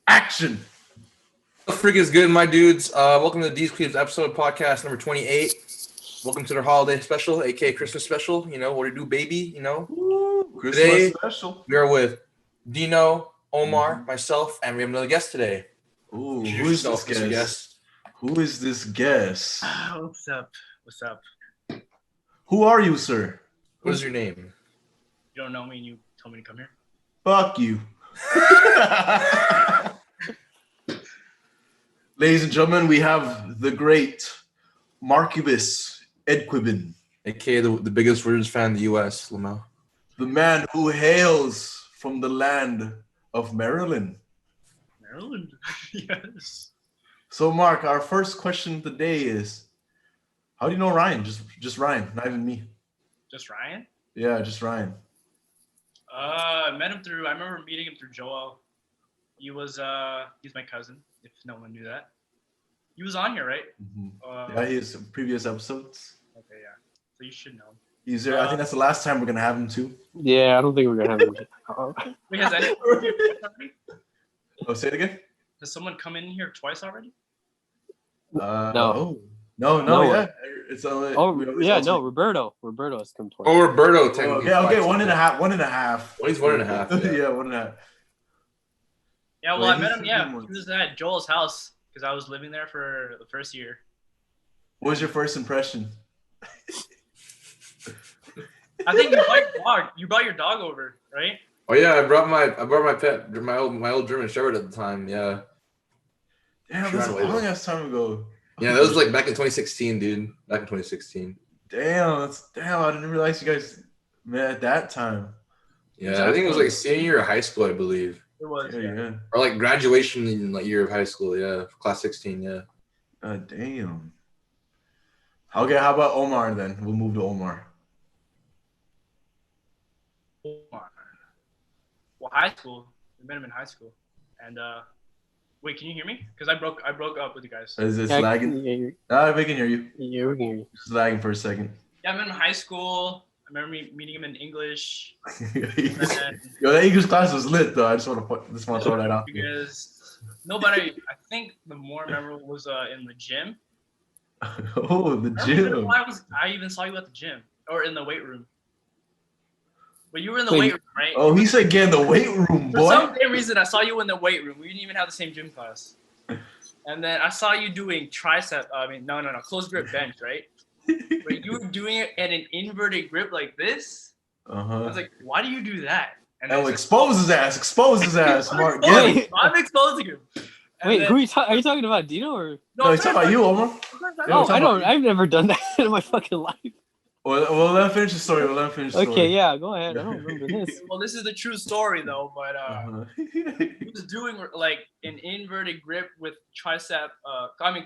Action. What the freak is good, my dudes? Welcome to the DeezQuibs episode podcast number 28. Welcome to their holiday special, aka Christmas special. You know what to do, baby. You know. Christmas Today special. we are with Dino, Omar, myself, and we have another guest today. Ooh, Introduce who is yourself, this Mr. guest? Who is this guest? What's up? What's up? Who are you, sir? What is your name? You don't know me and you told me to come here? Fuck you. Ladies and gentlemen, we have the great Marcubus Edquiban, Aka the biggest Wizards fan in the U.S. Lamau. the man who hails from the land of Maryland. Maryland? Yes. So, Mark, our first question of the day is, how do you know Ryan? Just Ryan, not even me. Just Ryan? Yeah, just Ryan. I remember meeting him through Joel. He's my cousin, if no one knew that. He was on here, right? Mm-hmm. Yeah, he's previous episodes. Okay, yeah. So you should know him. He's there. I think that's the last time we're gonna have him too. Yeah, I don't think we're gonna have him. Wait, has anyone already? Oh, say it again. Has someone come in here twice already? No. No, yeah. It's Roberto. Roberto has come twice. Oh, Roberto. Technically. Okay, one and a half. Well, he's 1.5. Yeah, 1.5. Yeah, well, Wait, I met him, he's- he was at Joel's house because I was living there for the first year. What was your first impression? I think you brought your dog over, right? Oh yeah, I brought my pet, my old German Shepherd at the time. Yeah. Damn, that's a long ass time ago. Yeah, that was like back in 2016, dude. Back in 2016. Damn, I didn't realize you guys met at that time. Yeah, I think it was like senior year of high school, I believe. It was, Yeah. Or like graduation in like year of high school, yeah. Class 16, yeah. Damn. Okay, how about Omar then? We'll move to Omar. Well, high school. We met him in high school, and wait, can you hear me? Because I broke up with you guys. Is this Yeah, lagging? yeah, We can hear you. yeah, we can hear you. It's lagging for a second. Yeah, I met him in high school. I remember meeting him in English. Yo, that English class was lit though. I just want to throw that out. Because nobody, I think the more memorable was in the gym. Oh, the gym. I even saw you at the gym or in the weight room. But you were in the Wait. weight room, right? Oh, he said get in the weight room, For boy. some damn reason, I saw you in the weight room. We didn't even have the same gym class. And then I saw you doing close grip bench, right? But you were doing it at an inverted grip like this. I was like, why do you do that? And Oh, expose his ass, Mark. Get him. I'm exposing him. And Wait, then- are you talking about Dino or? No, he's talking about you, Omar. Oh, talking about- I've never done that in my fucking life. Well, let him finish the story. Okay, yeah, go ahead. I don't remember this. Well, this is the true story though, but Uh-huh. he was doing like an inverted grip with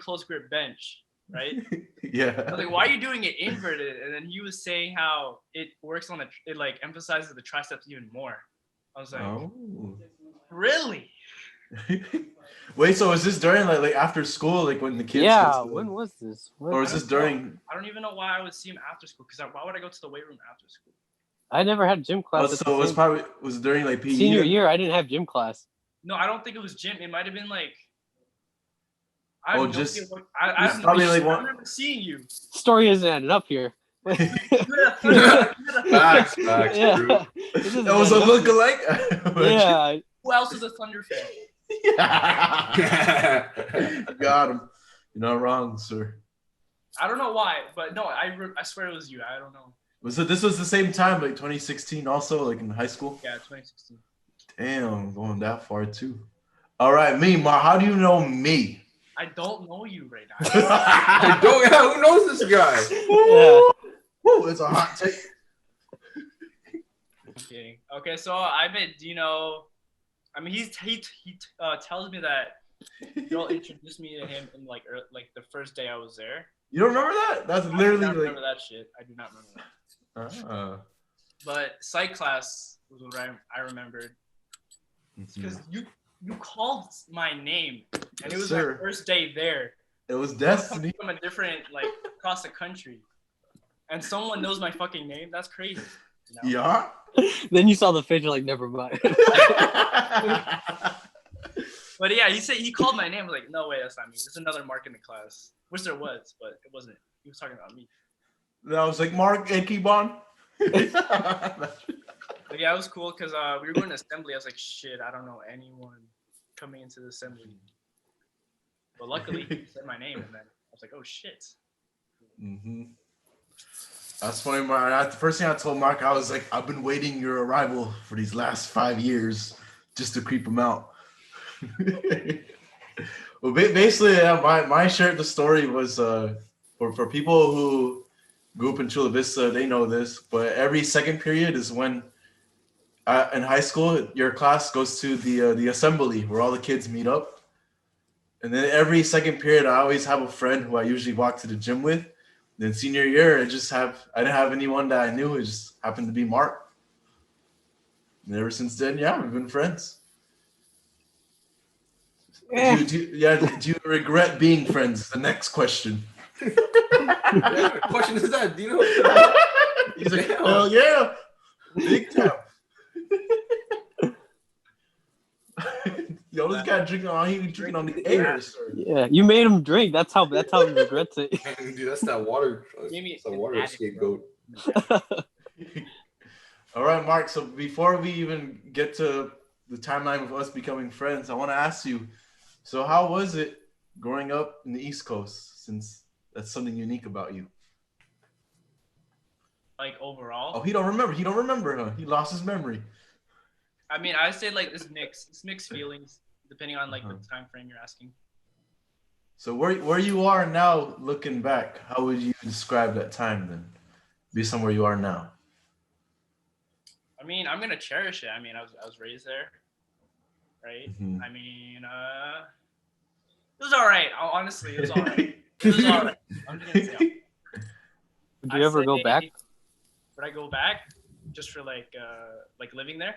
close grip bench, right? I Yeah. was like, why are you doing it inverted? And then he was saying how it works it like emphasizes the triceps even more. I was like, Oh. really? Wait, so is this during like after school, like when the kids? Yeah, when was this? Or is this during? I don't even know why I would see him after school. Because why would I go to the weight room after school? I never had gym Oh, class. so was it during like PE? Senior year. I didn't have gym class. No, I don't think it was gym. It might have been like. I Oh, have no just- idea I just probably like I one- remember seeing you. Story isn't adding up here. Facts, true. Yeah. That was a look-alike. Yeah. Who else is a Thunder fan? Got him. You're not wrong, sir. I don't know why, but no, I swear it was you. I don't know. This was the same time, like 2016, also like in high school. Yeah, 2016. Damn, going that far too. All right, me, Mar. How do you know me? I don't know you right now. Who knows this guy? Yeah. Woo, it's a hot take. I'm kidding. Okay, so I met Dino. I mean, he tells me that Joel introduced me to him in like the first day I was there. You don't remember that? That's I do literally not like. remember that shit. I do not remember that. But psych class was what I remembered. Because you called my name, and it was my first day there. It was I'm destiny. coming from a different, like, across the country, and someone knows my fucking name. That's crazy. You know? Yeah. Then you saw the face, you're like, never mind. But yeah, he called my name. I was like, no way, that's not me. There's another Mark in the class, which there was, but it wasn't. He was talking about me. And I was like, Mark Edquiban. But yeah, it was cool because we were going to assembly. I was like, shit, I don't know anyone coming into the assembly. But luckily, he said my name, and then I was like, oh shit. Mm-hmm. That's funny, Mark. The first thing I told Mark, I was like, I've been waiting your arrival for these last 5 years just to creep him out. Well, basically, my share of the story was for people who grew up in Chula Vista, they know this, but every second period is when in high school, your class goes to the assembly where all the kids meet up. And then every second period, I always have a friend who I usually walk to the gym with. Then senior year, I didn't have anyone that I knew. It just happened to be Mark. And ever since then, yeah, we've been friends. Do you regret being friends? The next question. What question is that? Do you know? He's like, hell yeah, big time. Yo, this guy drinking on. He drinking on the air, sir. Yeah, you made him drink. That's how he regrets it. Dude, that's that water. Maybe That's that an water addict, scapegoat. All right, Mark. So before we even get to the timeline of us becoming friends, I want to ask you. So how was it growing up in the East Coast? Since that's something unique about you. Like overall. Oh, he don't remember. He don't remember, huh? He lost his memory. I mean, I say like it's mixed feelings depending on like the time frame you're asking. So where you are now, looking back, how would you describe that time then? Based on where you are now. I mean, I'm gonna cherish it. I mean, I was raised there, right? Mhm. I mean, it was all right. Honestly, it was all right. It was all right. I'm just gonna say. Would you ever go back? Would I go back just for like living there?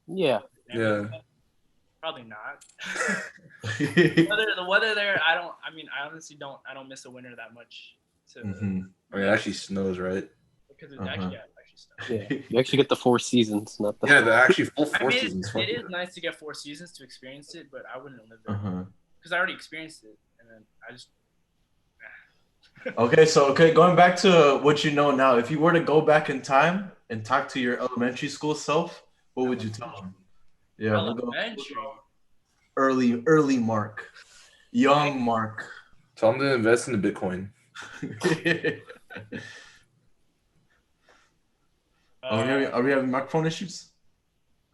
Yeah. Yeah. Probably not. The weather there, I honestly don't miss the winter that much. I mean, it actually snows, right? Because it actually snows. Yeah. You actually get the 4 seasons, not the. Yeah, the actually full I 4 mean, seasons. it is nice to get 4 seasons to experience it, but I wouldn't live there because I already experienced it, and then I just. Okay, going back to what you know now, if you were to go back in time and talk to your elementary school self, what would you tell them? Yeah, we'll go early Mark, young Mark. Tell them to invest in the Bitcoin. Are we having microphone issues?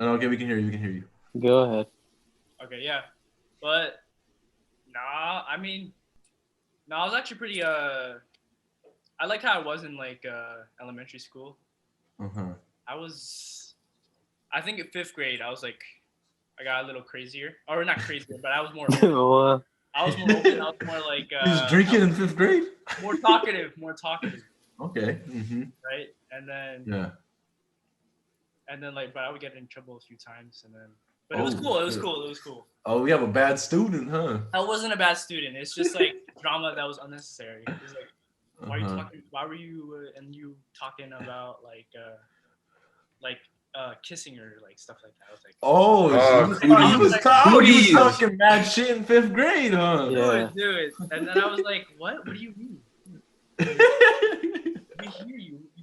Oh, okay, we can hear you. We can hear you. Go ahead. Okay, yeah, but I was actually pretty I like how I was in like elementary school. I think in 5th grade I was like I got a little crazier, or not crazier, but I was more open. I was more open. I was more like He was drinking in 5th grade. More talkative. Okay. Right, and then like, but I would get in trouble a few times, and then. But it was cool. It was cool. Oh, we have a bad student, huh? I wasn't a bad student. It's just like drama that was unnecessary. It's like, why are you talking? Why were you and you talking about like kissing or like stuff like that? I was like, he was talking mad shit in 5th grade, huh? Yeah. Dude. And then I was like, what? What do you mean?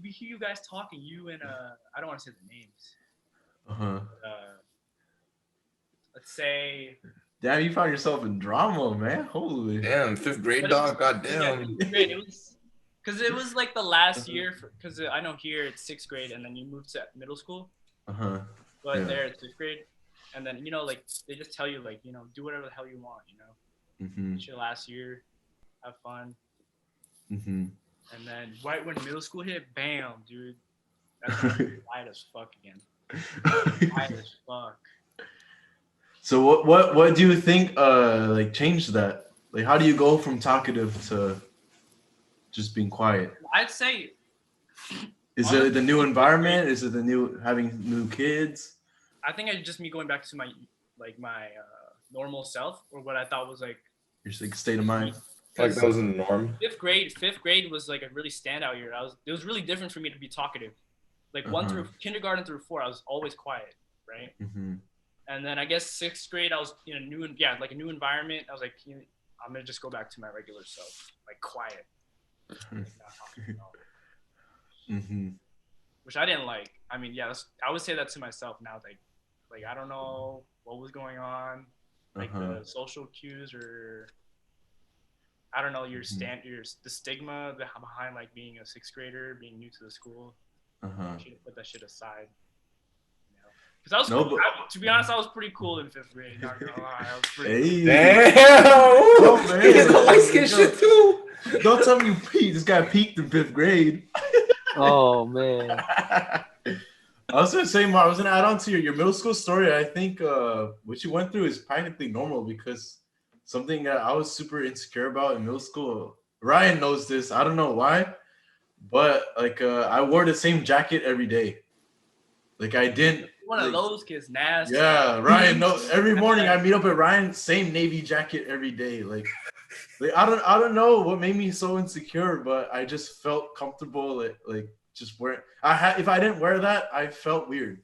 We hear you guys talking. You and I don't want to say the names. Let's say. Damn, you found yourself in drama, man. Holy. Damn, 5th grade dog. Goddamn. Yeah, it was because it was like the last year. Because I know here it's 6th grade, and then you move to middle school. But there it's 5th grade, and then like they just tell you like do whatever the hell you want. It's your last year, have fun. And then right when middle school hit, bam, dude, that's light as fuck again. Light as fuck. So what do you think like changed that? Like how do you go from talkative to just being quiet? I'd say is it the new environment? Is it having new kids? I think it's just me going back to my normal self, or what I thought was like your state of mind. Like that was the norm. 5th grade was like a really standout year. It was really different for me to be talkative. Like 1 through kindergarten through 4, I was always quiet, right? And then I guess 6th grade, I was in a new environment. I was like, I'm gonna just go back to my regular self, like quiet. Not talking at all. Mm-hmm. Which I didn't like. I mean, yeah, I would say that to myself now. Like I don't know what was going on, like the social cues, or I don't know the stigma behind like being a 6th grader, being new to the school. I should have put that shit aside. Because to be honest, I was pretty cool in 5th grade. Not gonna lie, I was pretty. Damn! Oh, man. He gets the light skin shit too. Don't tell me you peaked. This guy peaked in 5th grade. Oh man. I was gonna say, I was gonna add on to your middle school story. I think what you went through is practically normal because something that I was super insecure about in middle school. Ryan knows this. I don't know why, but like I wore the same jacket every day. Like I didn't. One of those kids, nasty. Yeah, Ryan knows. Every morning I meet up at Ryan, same navy jacket every day. Like I don't know what made me so insecure, but I just felt comfortable. Like just wearing. If I didn't wear that, I felt weird.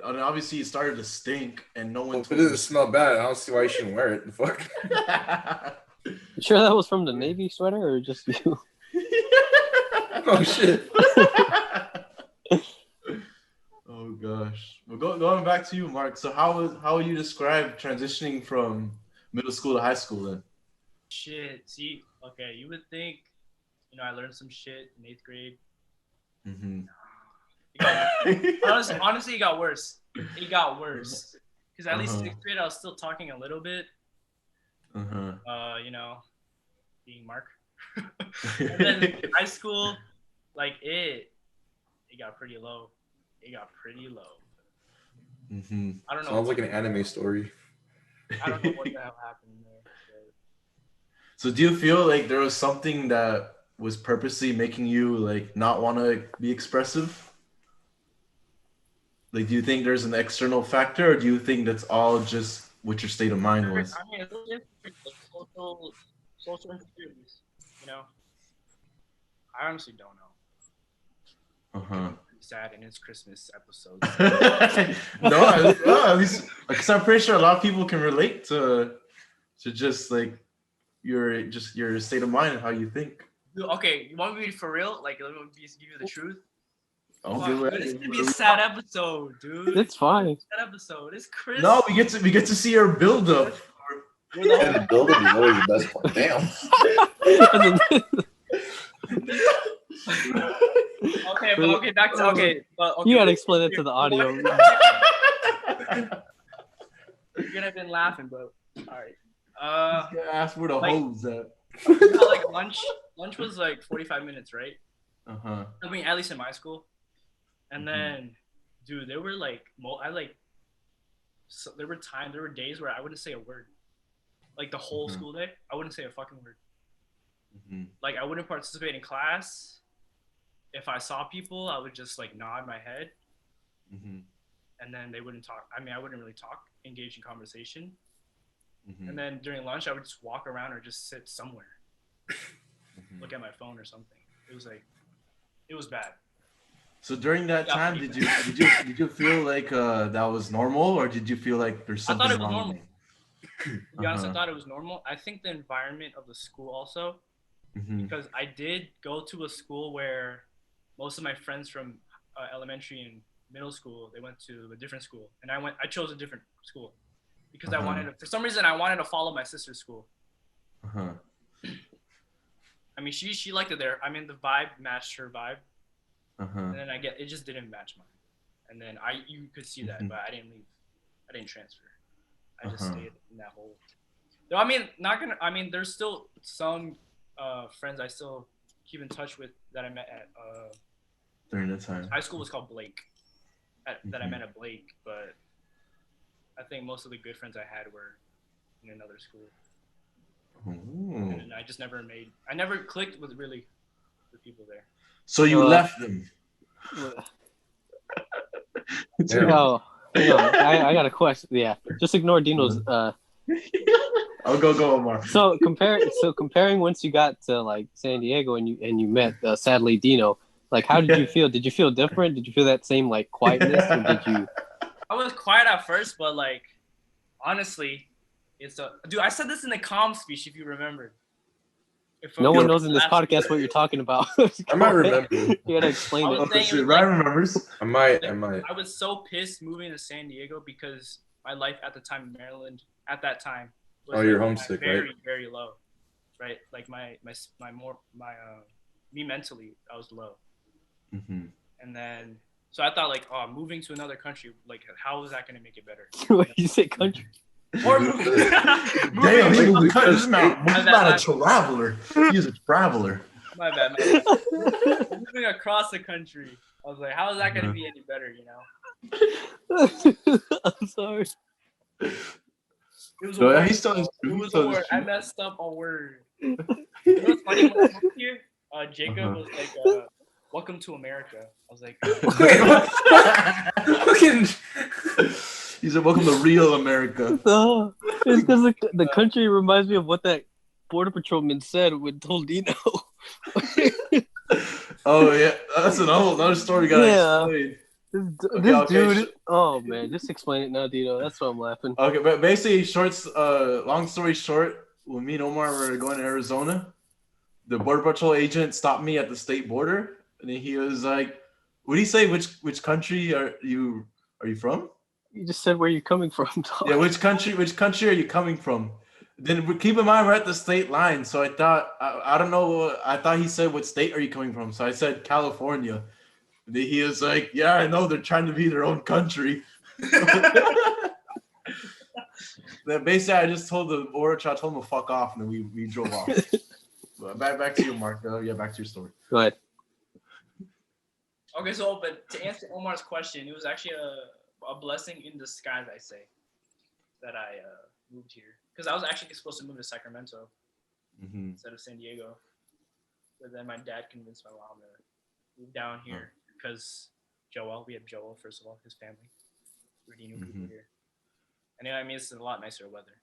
And obviously it started to stink, and no one. If it doesn't smell bad, I don't see why you shouldn't wear it. The fuck. You sure that was from the Navy sweater or just you? Oh shit. Oh gosh. Well, going back to you, Mark. So how would you describe transitioning from middle school to high school then? Shit. See, okay, you would think, I learned some shit in 8th grade. Mm-hmm. Honestly, it got worse. It got worse. Because at least 6th grade, I was still talking a little bit. Being Mark. And then high school, like it got pretty low. It got pretty low. Mm-hmm. I don't know. Sounds like an anime story. I don't know what the hell happened there. So do you feel like there was something that was purposely making you like not want to be expressive? Like, do you think there's an external factor, or do you think that's all just what your state of mind was? I mean, it's social insecurities, I honestly don't know. Sad in its Christmas episode. No, at least because I'm pretty sure a lot of people can relate to just like your state of mind and how you think. Okay, you want me to be for real? Like, let me give you the truth. Oh, This could be a sad episode, dude. It's fine. Sad episode. It's Christmas. No, we get to see your build up. The build up is always the best part. Damn. Okay, back to okay. You gotta explain it to the audio. You're gonna have been laughing, but all right. Ask where the hose at. Like lunch was like 45 minutes, right? I mean, at least in my school. And then, dude, there were like there were days where I wouldn't say a word. Like the whole school day, I wouldn't say a fucking word. Like I wouldn't participate in class. If I saw people, I would just like nod my head. And then they wouldn't talk. I mean, I wouldn't really talk, engage in conversation. And then during lunch, I would just walk around or just sit somewhere, look at my phone or something. It was bad. So during that time, did you feel like that was normal, or did you feel like there's something wrong? I thought it was normal. To be honest, I thought it was normal. I think the environment of the school also, because I did go to a school where most of my friends from elementary and middle school, they went to a different school, and I chose a different school because for some reason I wanted to follow my sister's school. I mean, she liked it there. I mean, the vibe matched her vibe. And then it just didn't match mine. And then you could see that, but I didn't leave. I didn't transfer. I just stayed in that hole. No, I mean, there's still some friends I still keep in touch with that I met at during that time. High school was called Blake. That I met at Blake, but I think most of the good friends I had were in another school. And I just never clicked with really the people there. So you left them. Oh, I got a question. Yeah, just ignore Dino's. I'll go, Omar. So comparing once you got to like San Diego and you met sadly Dino, like how did you feel? Did you feel different? Did you feel that same like quietness, or I was quiet at first, but like, honestly, dude. I said this in the comm speech, if you remember. No one knows in this podcast what you're talking about. I might remember. You gotta explain I it. was saying it was Ryan like, remembers. I might. I was so pissed moving to San Diego because my life at the time in Maryland at that time was you're homesick, very, right? very low, right? Like me mentally, I was low. Mm-hmm. And then, so I thought like, oh, moving to another country, like, how is that going to make it better? What you say, country? Or Damn, moving, he's not a traveler. He's a traveler. my bad, man. Moving across the country. I was like, how is that going to be any better, you know? I'm sorry. It was a No, word. he's telling us It true. was a word. I messed up a word. You know what's funny? When I moved here, Jacob was like, welcome to America. I was like, He said, welcome to real America. No, it's because the country reminds me of what that border patrolman said when told Dino. Oh, yeah. That's another story we gotta explain. This dude, oh man, just explain it now, Dino. That's why I'm laughing. Okay, but basically, long story short, when me and Omar were going to Arizona, the border patrol agent stopped me at the state border, and then he was like, "What do you say? Which country are you from?" You just said where you're coming from, dog. Yeah, which country are you coming from? Then keep in mind we're at the state line, so I thought I don't know. I thought he said what state are you coming from, so I said California. And then he was like, "Yeah, I know they're trying to be their own country." Then basically, I just told the border patrol, I told him to fuck off, and then we drove off. But back to you, Mark. Yeah, back to your story. Go ahead. okay, so, but to answer Omar's question, it was actually a blessing in disguise, I say, that I moved here. Because I was actually supposed to move to Sacramento instead of San Diego. But then my dad convinced my mom to move down here because we have Joel, first of all, his family. Pretty new people here. And I mean, it's a lot nicer weather.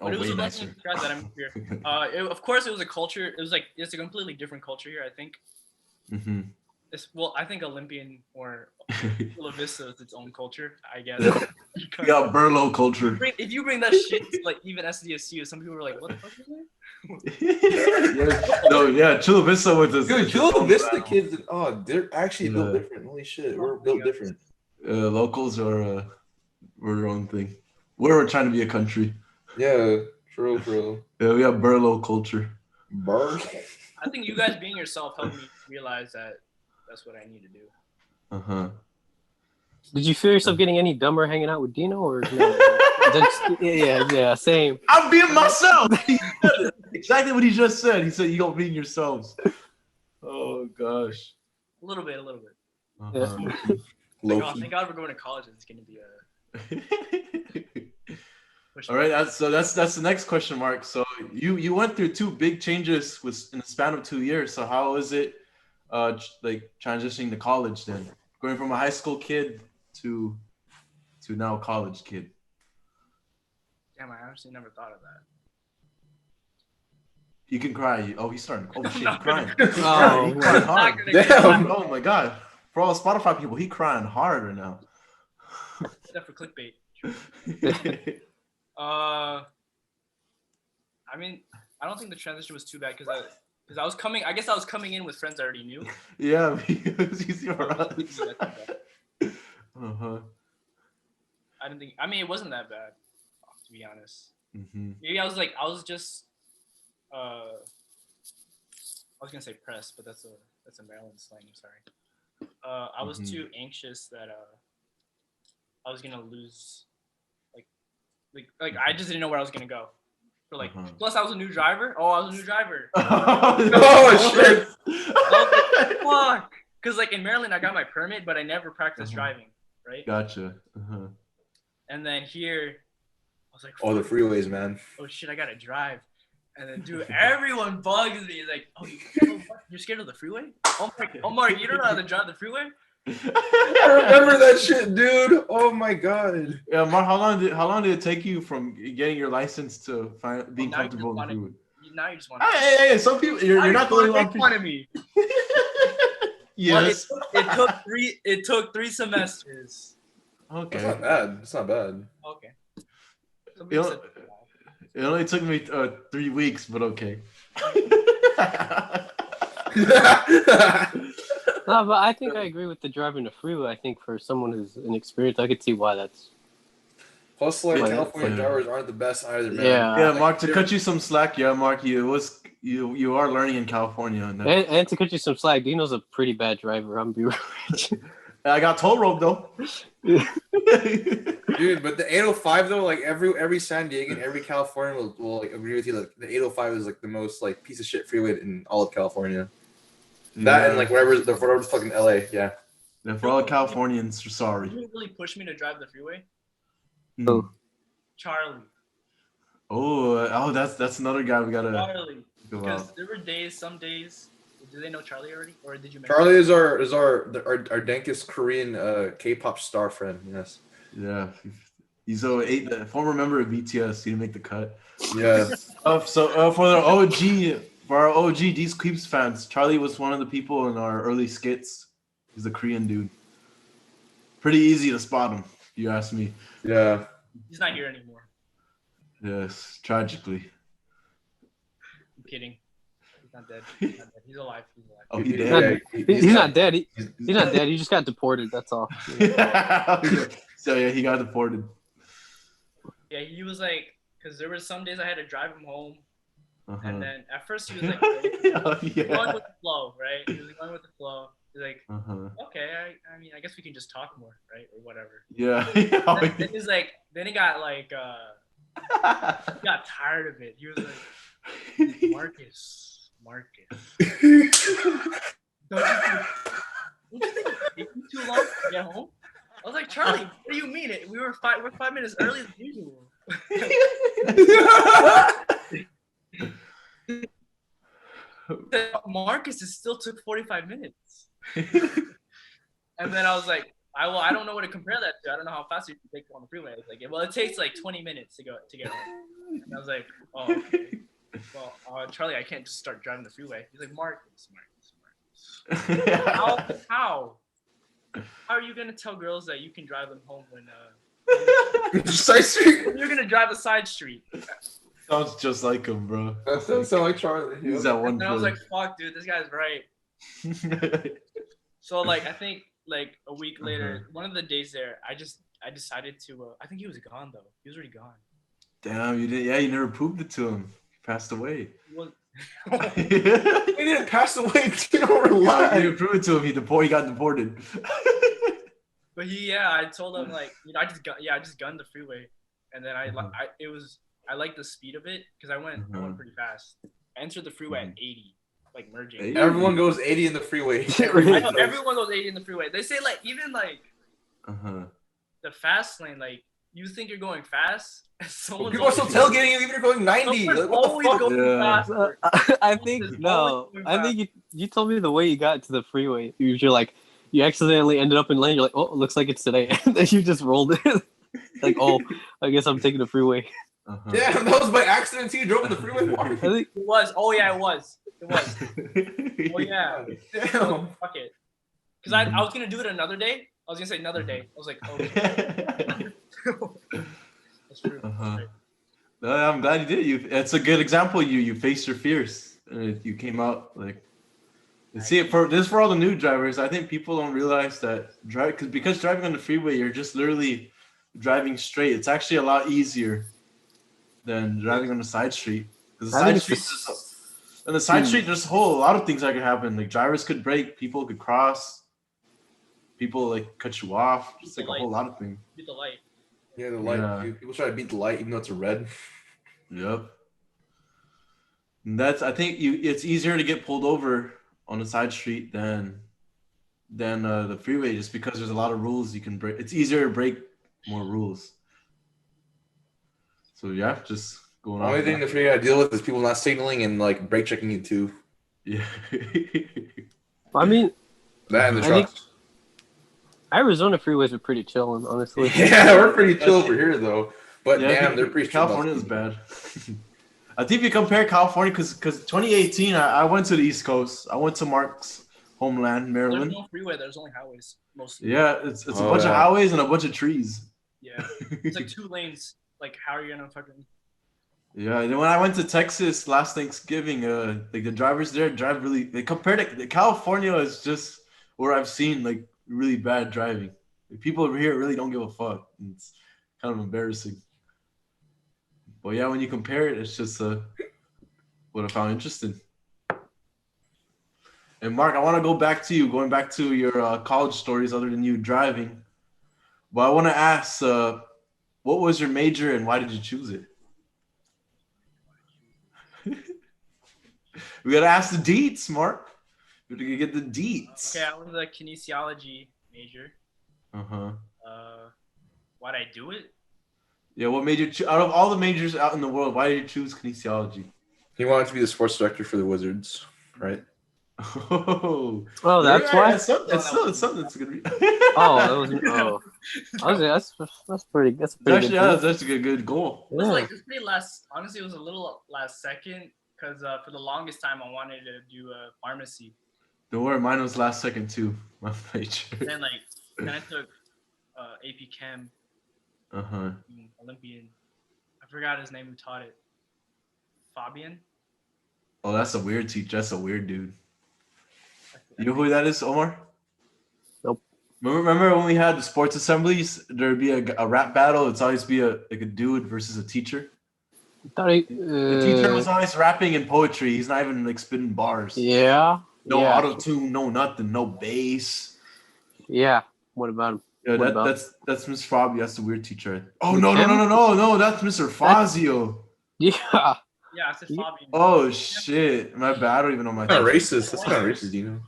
But it was a blessing in disguise that I moved here. Of course, it was a culture. It's a completely different culture here, I think. I think Olympian or Chula Vista is its own culture, I guess. We got Burlo culture. If you bring that shit to like even SDSU, some people are like, "What the fuck is that?" Chula Vista with this. Dude, Chula Vista kids, they're actually built different. Holy shit, we're built different. Locals are we're their own thing. We're trying to be a country. Yeah, true. Yeah, we have Burlo culture. I think you guys being yourself helped me realize that that's what I need to do. Did you feel yourself getting any dumber hanging out with Dino, or no? Yeah, same. I'm being myself. Exactly what he just said. He said, "You don't being yourselves." Oh gosh. A little bit. Thank God we're going to college. It's going to be All right, that's the next question, Mark. So you went through two big changes in the span of 2 years. So how is it like transitioning to college then? Going from a high school kid to now a college kid. Damn, I honestly never thought of that. You can cry. Oh, he's starting. Oh shit, he's not crying. Oh, He's crying hard. Damn. Oh my god. For all Spotify people, he crying hard right now. Except for clickbait. I mean, I don't think the transition was too bad because I was coming. I guess I was coming in with friends I already knew. Yeah, because he's your I didn't think. I mean, it wasn't that bad, to be honest. Maybe I was gonna say pressed, but that's a Maryland slang. I'm sorry. I was too anxious that I was gonna lose. Like I just didn't know where I was gonna go. Plus I was a new driver. I was a new driver. Oh shit! Fuck. Because like in Maryland, I got my permit, but I never practiced driving. Right. Gotcha. And then here, I was like, oh, the freeways, man. Oh shit, I gotta drive. And then, dude, everyone bugs me. Like, oh, you're scared of the freeway? Oh, Mark, you don't know how to drive the freeway? I remember that shit, dude. Oh my god. Yeah, Mark, how long did it take you from getting your license to being comfortable in the freeway? Now you just want. Hey, some people you're not the only one. Make fun of me. Yes. It took 3 semesters. That's Okay. not bad. That's not bad. Okay. It, on- it only took me 3 weeks, but okay. No, but I think I agree with the driving the freeway. I think for someone who's inexperienced, I could see why that's. Plus, like Yeah. California drivers aren't the best either, man. Yeah. Yeah, Mark. To cut you some slack, yeah, Mark. You are learning in California. And to cut you some slack, Dino's a pretty bad driver. I'm be real. I got toll road though. Dude, but the 805 though, like every San Diegan, every Californian will like agree with you. Like the 805 is like the most like piece of shit freeway in all of California. That and like whatever's fucking LA, yeah. Yeah, for all Californians, sorry. Who really pushed me to drive the freeway? Mm. Charlie. Oh, that's another guy we gotta Charlie. go Because out. there were some days. Do they know Charlie already, or did you? Charlie is our dankest Korean K-pop star friend. Yes. Yeah, he's a former member of BTS. He didn't make the cut. Yeah. For our OG DeezQuibs fans, Charlie was one of the people in our early skits. He's a Korean dude. Pretty easy to spot him, if you ask me. Yeah. He's not here anymore. Yes, tragically. I'm kidding. He's not dead. He's not dead. He's alive. He's alive. Oh, he Yeah, did. He's not dead. He's not dead. He just got deported. That's all. So yeah, he got deported. Yeah, he was like, because there were some days I had to drive him home, Uh-huh. and then at first he was like, Oh, going yeah. with the flow, right? He was going with the flow. He's like, Uh-huh. okay, I mean, I guess we can just talk more, right, or whatever. Yeah. Then he's like, then he got like, he got tired of it. He was like, Marcus. Don't you think it take you too long to get home? I was like, Charlie, what do you mean? We're 5 minutes early than usual. Marcus, it still took 45 minutes. And then I was like, I don't know what to compare that to. I don't know how fast you can take on the freeway. I was like, well, it takes like 20 minutes to get home. And I was like, oh, okay. Well, Charlie, I can't just start driving the freeway. He's like, Marcus. How are you gonna tell girls that you can drive them home when Side street. you're gonna drive a side street? Sounds just like him, bro. That doesn't sound like Charlie. He's that one. And I was like, fuck, dude, this guy's right. So like, I think like a week later, one of the days there, I decided to. I think he was gone though. He was already gone. Damn, you didn't. Yeah, you never proved it to him. He passed away. He was, He didn't pass away. You don't You rely. didn't prove it to him. He got deported. but I told him like, I just gunned the freeway, and then I liked the speed of it because I went pretty fast. I entered the freeway at 80, like merging. 80? Everyone goes 80 in the freeway. I know, everyone goes 80 in the freeway. They say like even like the fast lane, like you think you're going fast. People are still tailgating you even if you're going 90. Like, what the fuck? Yeah. I think no. I think you told me the way you got to the freeway. You're like, you accidentally ended up in lane. You're like, oh, it looks like it's today, and then you just rolled it. Like, oh, I guess I'm taking the freeway. Yeah, that was by accident too. You drove in the freeway. I think It was. Oh yeah, it was. Oh yeah. Damn. Fuck it. Because I was gonna do it another day. I was gonna say another day. I was like, oh. That's true. No, I'm glad you did. It's a good example. You faced your fears. You came out like. See, for all the new drivers, I think people don't realize that because driving on the freeway, you're just literally driving straight. It's actually a lot easier than driving on the side street. Because the side street, there's a lot of things that could happen. Like drivers could brake, people could cross, people like cut you off. Just like a whole lot of things. Beat the light. Yeah, the light. Yeah. People try to beat the light even though it's a red. Yep. And I think it's easier to get pulled over on a side street than the freeway, just because there's a lot of rules you can break. It's easier to break more rules. So yeah, just going The on. only thing the freeway gotta deal with is people not signaling and like brake checking you too. Yeah. I mean, That and the I think- trucks. Arizona freeways are pretty chilling, honestly. Yeah, we're pretty chill over here though. But Yeah, damn, they're pretty chill. California is bad. I think if you compare California, because 2018, I went to the East Coast. I went to Mark's homeland, There's Maryland. no freeway. There's only highways mostly. Yeah, it's a Oh, bunch of yeah. highways and a bunch of trees. Yeah. It's like 2 lanes. Like, how are you gonna fucking? Yeah, and then when I went to Texas last Thanksgiving, like the drivers there drive really. They compared to California is just where I've seen like really bad driving. Like, people over here really don't give a fuck. It's kind of embarrassing. But yeah, when you compare it, it's just what I found interesting. And Mark, I want to go back to you, going back to your college stories other than you driving. But I want to ask, what was your major and why did you choose it? We gotta ask the deets, Mark. We gotta get the deets. Okay, I was a kinesiology major. Uh-huh. Why'd I do it? Yeah, what made you out of all the majors out in the world, why did you choose kinesiology? He wanted to be the sports director for the Wizards, right? Oh, That's why. It's something that's a good read. Oh, it was. Oh, I was, that's pretty. That's a pretty Actually, good. yeah, Move. that's a good goal. It was Yeah. like it was pretty last. Honestly, it was a little last second because for the longest time I wanted to do pharmacy. Don't worry, mine was last second too. My major. Then I took AP Chem, Uh-huh. Olympian. I forgot his name who taught it. Fabian. Oh, that's a weird teacher. That's a weird dude. You know who that is, Omar? Nope. Remember when we had the sports assemblies? There'd be a rap battle. It's always be a dude versus a teacher. The teacher was always rapping in poetry. He's not even like spitting bars. Yeah. No yeah. auto tune, no nothing, no bass. Yeah. What about him? Yeah, What about? that's Miss Fabi. That's the weird teacher. Oh With no, no, him? no, no, no, no! That's Mr. Fazio. Yeah. Yeah, I said Fabian. Oh shit! My bad. I don't even know my. That's not racist. That's not racist, Dino.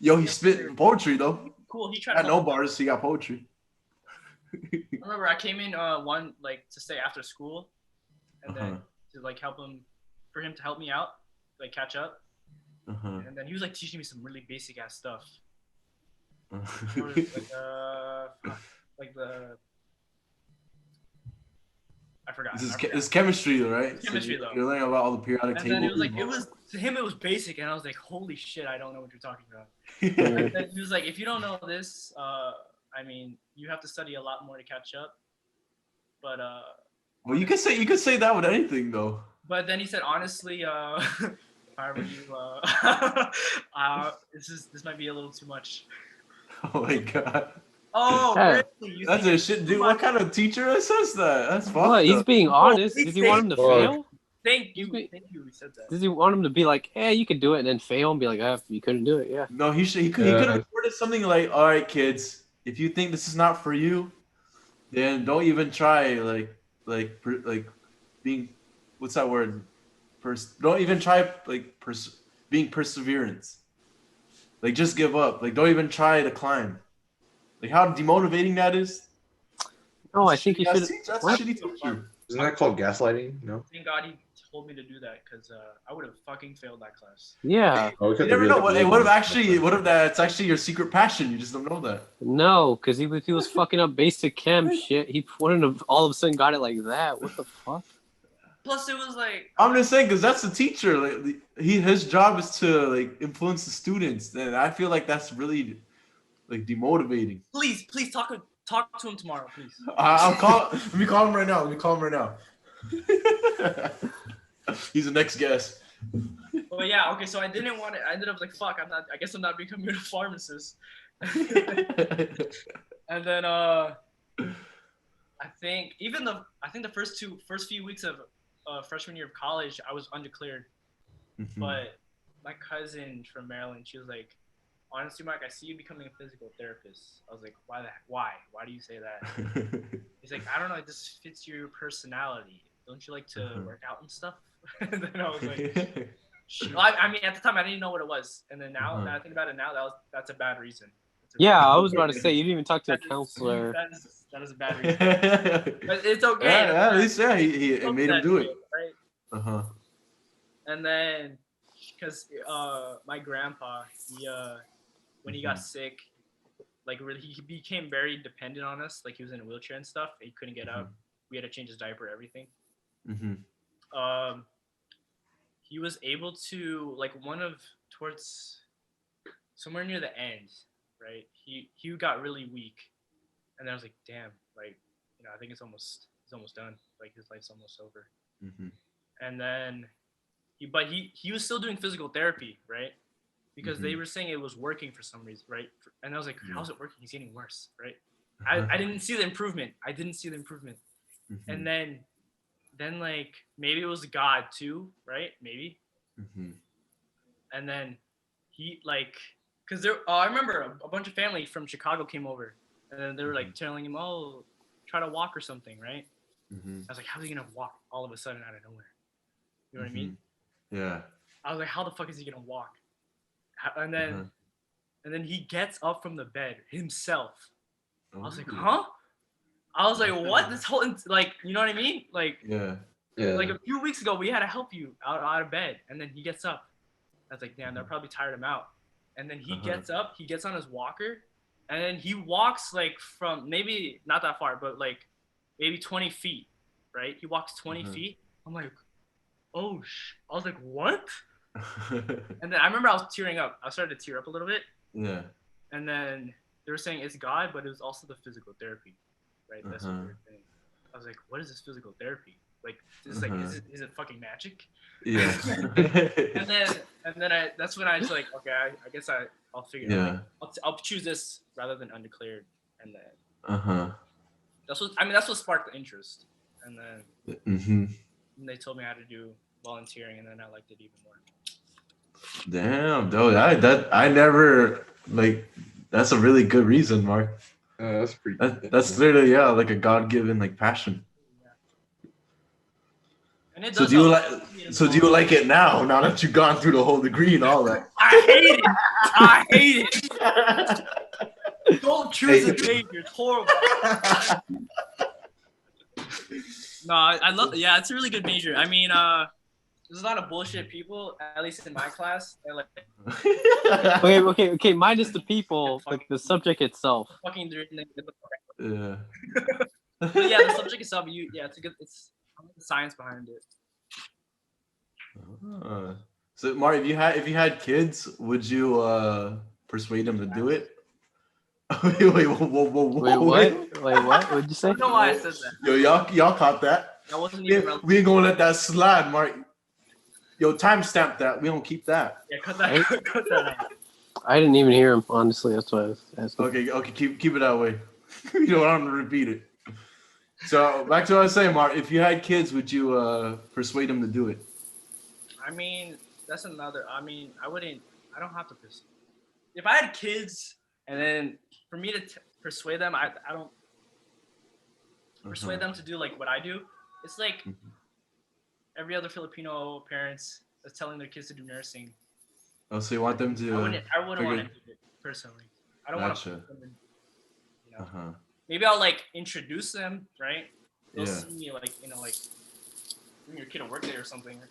Yo, he spit poetry though. Cool. He tried. Got To no help me. bars. He got poetry. I remember I came in one like to stay after school, and then to like help him, for him to help me out, like catch up. And then he was like teaching me some really basic ass stuff. Like the I forgot. This is chemistry, right? Chemistry, though. You're learning about all the periodic And then it tables. was like it was to him it was basic, and I was like, holy shit, I don't know what you're talking about. Yeah. And then he was like, if you don't know this, I mean, you have to study a lot more to catch up. But Well, you could say that with anything though. But then he said, honestly, if I were you, this might be a little too much. Oh my god. Oh, Hey. really? You That's think a shit, dude. What kind of teacher says that? That's fucked What? He's up. being honest. please Does he want him to say- fail? Thank you. He's Thank you. He said that. Does he want him to be like, "Hey, you could do it," and then fail and be like, "Ah, you couldn't do it." Yeah. No, he could have recorded something like, "All right, kids, if you think this is not for you, then don't even try being what's that word? Don't even try being perseverance. Like just give up. Like don't even try to climb. Like how demotivating that is. No, I think you should. That's a What? shitty teacher. Isn't that called gaslighting? No. Thank God he told me to do that because I would have fucking failed that class. Yeah. Oh, we You could never know. really- What if that's actually your secret passion? You just don't know that. No, because he was fucking up basic chem shit. He wouldn't have all of a sudden got it like that. What the fuck? Plus, it was like I'm just saying because that's the teacher. Like his job is to like influence the students, and I feel like that's really like demotivating. please talk to him tomorrow, please. I'll call. Let me call him right now. He's the next guest. But yeah, okay. So I didn't want it. I ended up like, fuck. I guess I'm not becoming a pharmacist. And then I think the first few weeks of freshman year of college, I was undeclared. But my cousin from Maryland, she was like, honestly, Mike, I see you becoming a physical therapist. I was like, why? Why do you say that? He's like, I don't know, it just fits your personality. Don't you like to work out and stuff? And then I was like, I mean, at the time, I didn't know what it was. And then now that I think about it now, that's a bad reason. Yeah, I was about to say you didn't even talk to a counselor. That is a bad reason. But it's okay. Yeah, at least he made him do it. Right? And then, because my grandpa, when he got sick, like really, he became very dependent on us. Like he was in a wheelchair and stuff. He couldn't get up. We had to change his diaper, everything. He was able to towards somewhere near the end, right? He got really weak, and then I was like, damn, like, I think he's almost done. Like his life's almost over. Mm-hmm. And then he was still doing physical therapy, right? Because they were saying it was working for some reason, right? And I was like, how's it working? He's getting worse, right? I didn't see the improvement. Mm-hmm. And then like maybe it was God too, right? Maybe. Mm-hmm. And then he like, cause I remember a bunch of family from Chicago came over, and then they were like telling him, oh, try to walk or something, right? Mm-hmm. I was like, how's he gonna walk all of a sudden out of nowhere? You know what I mean? Yeah. I was like, how the fuck is he gonna walk? And then he gets up from the bed himself. I was like, huh? I was like, what? This whole like, you know what I mean? Like, Yeah. like a few weeks ago, we had to help you out of bed, and then he gets up. I was like, damn, they're probably tired him out. And then he gets up, he gets on his walker, and then he walks like from maybe not that far, but like maybe 20 feet, right? He walks 20 feet. I'm like, oh, I was like, what? And then I remember I was tearing up. I started to tear up a little bit. Yeah. And then they were saying it's God, but it was also the physical therapy, right? That's what they were saying. I was like, what is this physical therapy? Like, is it fucking magic? Yeah. and then that's when I was like, okay, I guess I'll figure it out. I'll choose this rather than undeclared. And then that's what sparked the interest. And then they told me how to do volunteering, and then I liked it even more. Damn, dude, I never like. That's a really good reason, Mark. That's pretty. That's literally like a God-given like passion. Yeah. And it So does do you like? So do you like it now? Now that you've gone through the whole degree and all that. I hate it. Don't choose a major. It's horrible. No, I love. Yeah, it's a really good major. I mean, there's a lot of bullshit people, at least in my class. They're like, okay. Minus the people, like the subject itself. Fucking Yeah. But yeah, the subject itself. It's a good. It's the science behind it. So, Mark, if you had kids, would you persuade them to do it? Wait, whoa. Wait, what? Wait, what? What'd you say? I don't know why I said that. Yo, y'all caught that? That wasn't even relevant. We ain't gonna let that slide, Mark. Yo, timestamp that. We don't keep that. Yeah, cut that out. I didn't even hear him, honestly. That's why I was asking. Okay, keep it that way. You don't want to repeat it. So back to what I was saying, Mark. If you had kids, would you persuade them to do it? I mean, that's another. I mean, I don't have to persuade. If I had kids, and then for me to persuade them, I don't persuade them to do like what I do. It's like every other Filipino parents that's telling their kids to do nursing. Oh, so you want them to? I wouldn't want to do it personally. I don't want to. You know, maybe I'll like introduce them, right? They'll see me like like bring your kid to work day or something.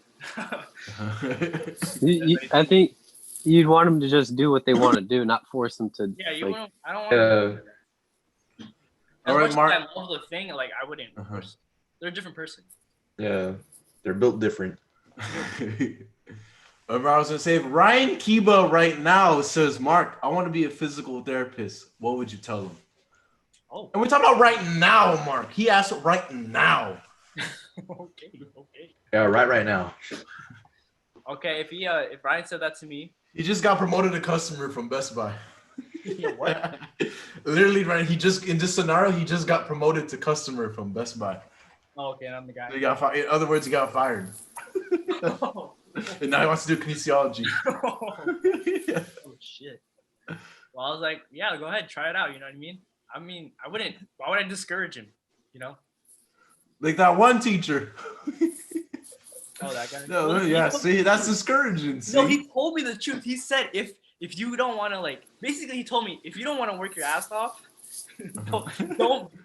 I think you'd want them to just do what they want to do, not force them to. Yeah, you like, wouldn't. I don't want to. All right, Mark. I love the thing. Like I wouldn't. They're a different person. Yeah, they're built different. I was gonna say, if Ryan Kiba right now says, "Mark, I want to be a physical therapist," what would you tell him? Oh, and we're talking about right now, Mark. He asked right now. Okay. Yeah, right now. Okay, if Ryan said that to me, he just got promoted to customer from Best Buy. What? Literally, right? He just in this scenario, he just got promoted to customer from Best Buy. Oh, okay, I'm the guy. He got fired. In other words, he got fired. And now he wants to do kinesiology. Oh shit. Well, I was like, yeah, go ahead, try it out. You know what I mean? I wouldn't. Why would I discourage him? You know? Like that one teacher. Oh, that guy. No, yeah. See, that's discouraging. See? No, he told me the truth. He said if you don't want to basically he told me if you don't want to work your ass off,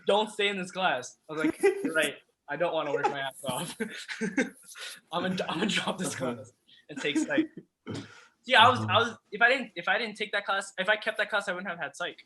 don't stay in this class. I was like, you're right. I don't want to work my ass off. I'm gonna drop this class and take psych. Yeah, I was if I didn't take that class, if I kept that class, I wouldn't have had psych.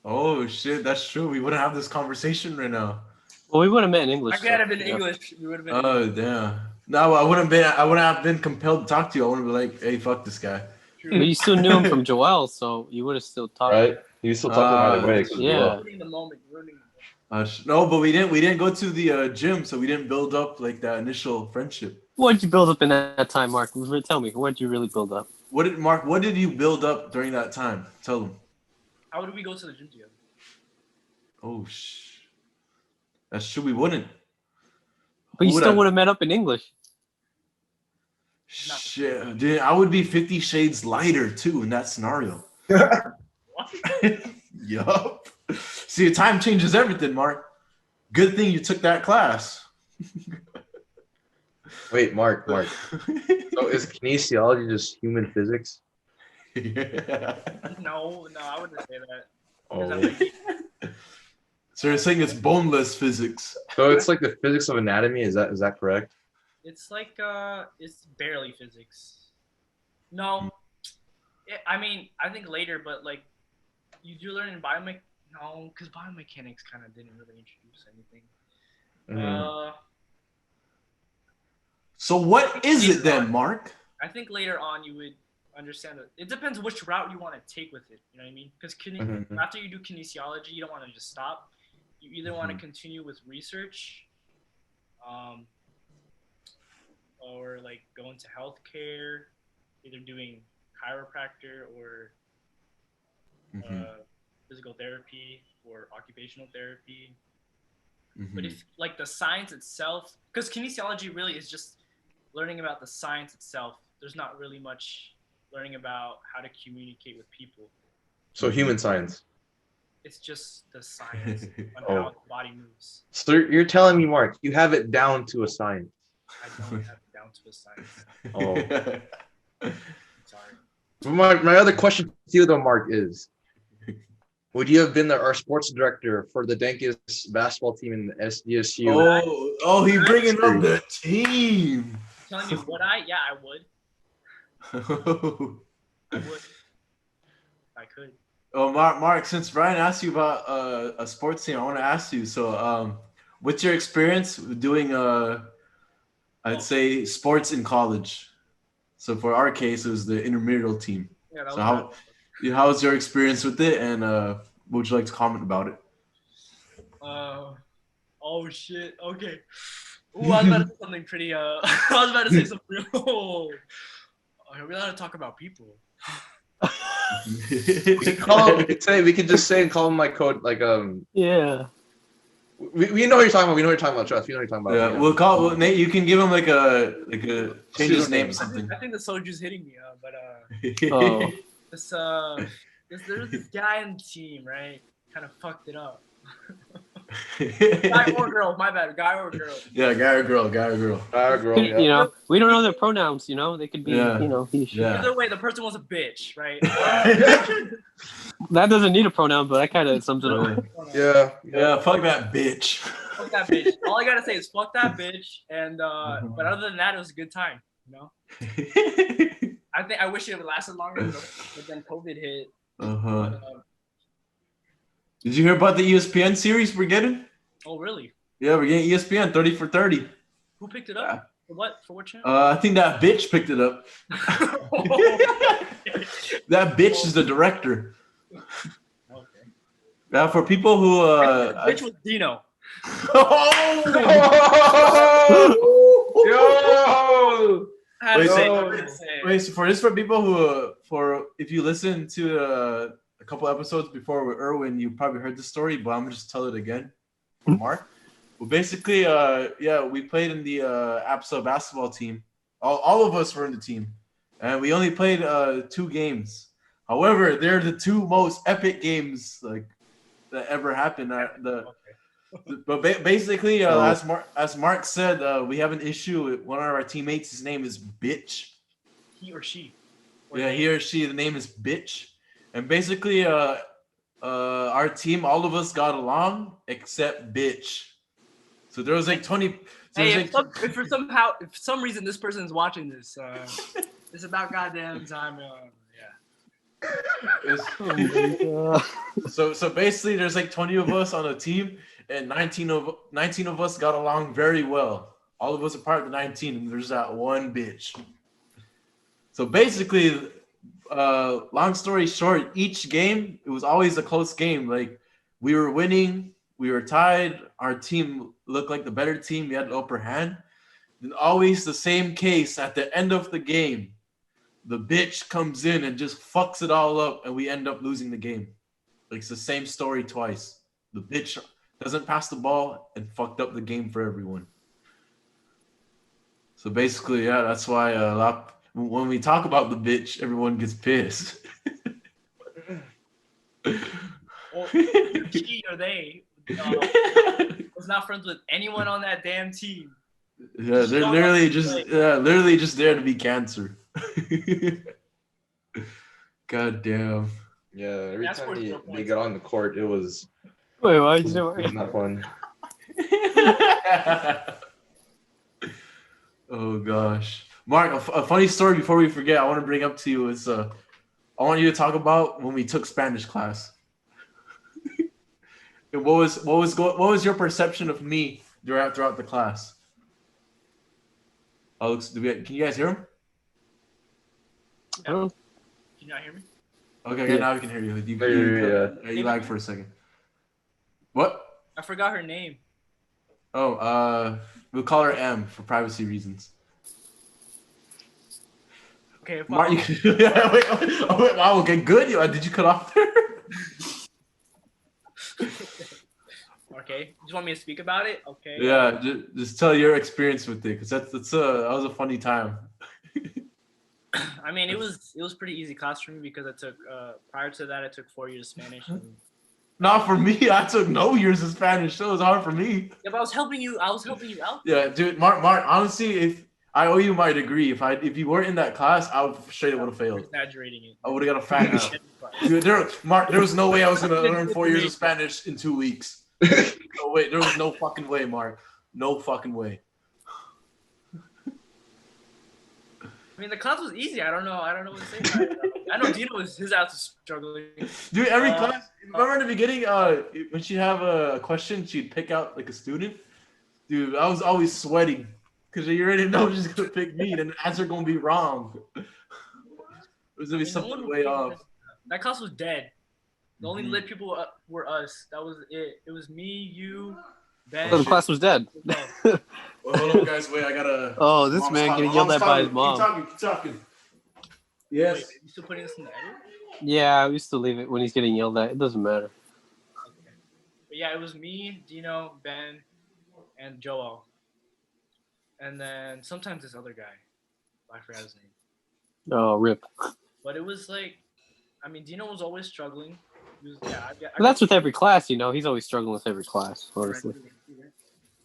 Oh shit, that's true. We wouldn't have this conversation right now. Well, we would have met in English. I could have been English. We would have been. Oh damn. No, I wouldn't have been compelled to talk to you. I wouldn't be like, hey, fuck this guy. True. But you still knew him from Joel, so you would have still talked. Right? You still talk to him either way. 'cause yeah. Joel. Ruining the moment. Ruining the moment. No, but we didn't go to the gym, so we didn't build up like that initial friendship. What did you build up in that time, Mark? Tell me, what did you really build up? What did you build up during that time? Tell them. How would we go to the gym together? Oh that's true. We wouldn't. But you Who would still I- would have met up in English. Shit, dude, I would be 50 shades lighter too in that scenario. What? Yup. See, time changes everything, Mark. Good thing you took that class. Wait, Mark. So is kinesiology just human physics? Yeah. No, I wouldn't say that. Oh. So you're saying it's boneless physics? So it's like the physics of anatomy. Is that correct? It's like it's barely physics. No, I mean I think later, but like you do learn in biomech. No, because biomechanics kind of didn't really introduce anything. Mhm. So what is it then, Mark? I think later on you would understand that it depends which route you want to take with it. You know what I mean? Because Mhm. after you do kinesiology, you don't want to just stop. You either want to continue with research, or like go into healthcare, either doing chiropractor or physical therapy or occupational therapy. But if like the science itself, because kinesiology really is just learning about the science itself. There's not really much learning about how to communicate with people. So human science. It's just the science on Oh. how the body moves. So you're telling me, Mark, you have it down to a science. I don't have it down to a science. Oh. I'm sorry. But my other question to you, though, Mark, is: would you have been our sports director for the dankest basketball team in the SDSU? He bringing up the team. Telling me would I? Yeah, I would. I would. I could. Oh, Mark, since Brian asked you about a sports team, I want to ask you. So, what's your experience with doing I'd say sports in college? So for our case, it was the intramural team. Yeah, that So was how was your experience with it, and what would you like to comment about it? Oh shit. Okay. Ooh, I was about to say something pretty. I was about to say something real. Are we allowed to talk about people? We could just say and call him like code like Yeah. we know what you're talking about. We know what you're talking about. Trust. We know what you're talking about. Yeah, we'll Nate. You can give him like a change his name or I something. think the soldier's hitting me, but Oh. there's this guy in the team, right? Kind of fucked it up. Guy or girl, my bad. Guy or girl. Yeah, guy or girl. Girl, yeah. You know, we don't know their pronouns. You know, they could be. Yeah. You know, he. She. Yeah. Either way, the person was a bitch, right? That doesn't need a pronoun, but that kind of sums it up. Yeah. Fuck that bitch. Fuck that bitch. All I gotta say is fuck that bitch, and but other than that, it was a good time. You know. I wish it would lasted longer, but then COVID hit. Did you hear about the ESPN series we're getting? Oh really? Yeah, we're getting ESPN 30 for 30. Who picked it up? For what? For what channel? I think that bitch picked it up. That bitch is the director. Okay. Now, for people who Bitch was Dino. Yo! I had to Wait, say so- it, I had to say it. Wait, so for people who if you listen to a couple episodes before with Erwin, you probably heard the story, but I'm gonna just tell it again for Mark. Well, basically, we played in the APSA basketball team. All of us were in the team, and we only played 2 games. However, they're the 2 most epic games like that ever happened. But basically, as Mark said, we have an issue with one of our teammates. His name is Bitch. He or she. He or she. The name is Bitch, and basically, our team, all of us got along except Bitch. So there was like 20. Hey, if for some reason this person's watching this, it's about goddamn time. So basically, there's like 20 of us on a team, and 19 of us got along very well. All of us are part of the 19, and there's that one bitch. So basically, long story short, each game it was always a close game. Like we were winning, we were tied. Our team looked like the better team. We had the upper hand. Then always the same case at the end of the game. The bitch comes in and just fucks it all up, and we end up losing the game. Like it's the same story twice. The bitch doesn't pass the ball and fucked up the game for everyone. So basically, yeah, that's why when we talk about the bitch, everyone gets pissed. Well, she or they was not friends with anyone on that damn team. Yeah, they're literally just there to be cancer. God damn. Yeah, every That's time worth they, your they points. got on the court, it was Wait, why did you not fun. Oh gosh, Mark, a funny story before we forget. I want to bring up to you is I want you to talk about when we took Spanish class. What was your perception of me throughout the class? Alex, can you guys hear him? Oh, Can you not hear me? Okay, Yeah. now we can hear you. You lagged for a second. What? I forgot her name. Oh, we'll call her M for privacy reasons. Okay, Mark, yeah, wait, wow, okay, good. Did you cut off there? okay. You just want me to speak about it? Okay. Yeah, just tell your experience with it, because that was a funny time. I mean, it was pretty easy class for me because I took prior to that I took 4 years of Spanish. And, Not for me. I took no years of Spanish, so it was hard for me. yeah, but I was helping you out. Yeah, dude, Mark. Honestly, if I owe you my degree, if you weren't in that class, I would straight would have failed. Exaggerating it. I would have got a fat F. Dude, there was no way I was gonna learn 4 years of Spanish in 2 weeks. No way. There was no fucking way, Mark. No fucking way. I mean, the class was easy. I don't know what to say about it. I know Dino his ass was struggling. Dude, every class. Remember in the beginning, when she'd have a question, she'd pick out like a student. Dude, I was always sweating because you already know she's gonna pick me, and the answer gonna be wrong. It was gonna be something way off. That class was dead. The only lit people were us. That was it. It was me, you, Ben. the class was dead. Well, hold on, guys. Wait, I gotta. Oh, this man getting yelled at by his mom. Keep talking. Yes. Wait, you still putting this in the edit? Yeah, we used to leave it when he's getting yelled at. It doesn't matter. Okay. But yeah, it was me, Dino, Ben, and Joel. And then sometimes this other guy. I forgot his name. Oh, rip. But it was like, I mean, Dino was always struggling. He was, But that's with every class, you know. He's always struggling with every class, honestly.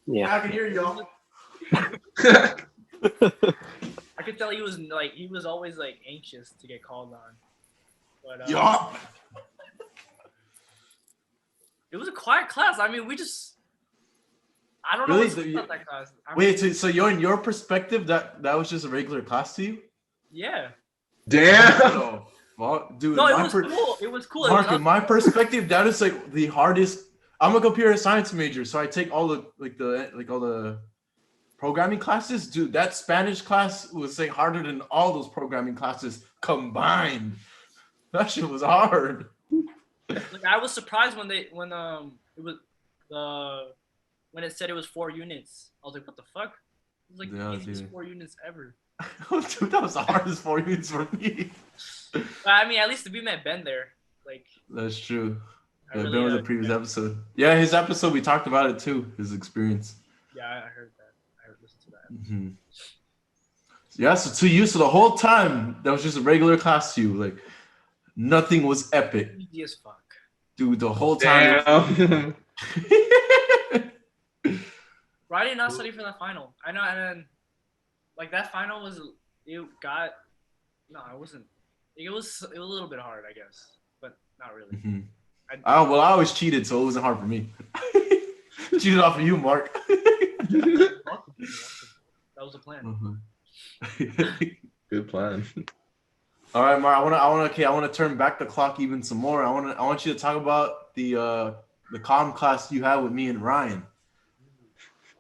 Yeah. I can hear y'all. I could tell he was always like anxious to get called on. But Yeah. it was a quiet class. I mean, I don't know Really? what's about that class. Wait, so you're in your perspective that was just a regular class to you? Yeah. Damn. No. Well, dude, No, it was cool. It was cool. Mark, in my perspective, that is like the hardest. I'm a computer science major, so I take all the programming classes. Dude, that Spanish class was like harder than all those programming classes combined. That shit was hard. Like, I was surprised when it said it was 4 units. I was like, what the fuck? It was like the easiest 4 units ever. Dude, that was the hardest 4 units for me. But I mean, at least we met Ben there. Like, that's true. Yeah, really Ben was a previous episode. Yeah, his episode we talked about it too. His experience. Yeah, I heard that. I listened to that. Mm-hmm. Yeah, so to you, so the whole time that was just a regular class to you, like nothing was epic, Easy as fuck. dude. The whole time. Damn. Why did I not study for that final? I know, and then like that final was it wasn't. It was a little bit hard, I guess, but not really. Mm-hmm. I always cheated, so it wasn't hard for me. Cheated off of you, Mark. That was the plan. Good plan. All right, Mark. I want to turn back the clock even some more. I want you to talk about the comm class you had with me and Ryan.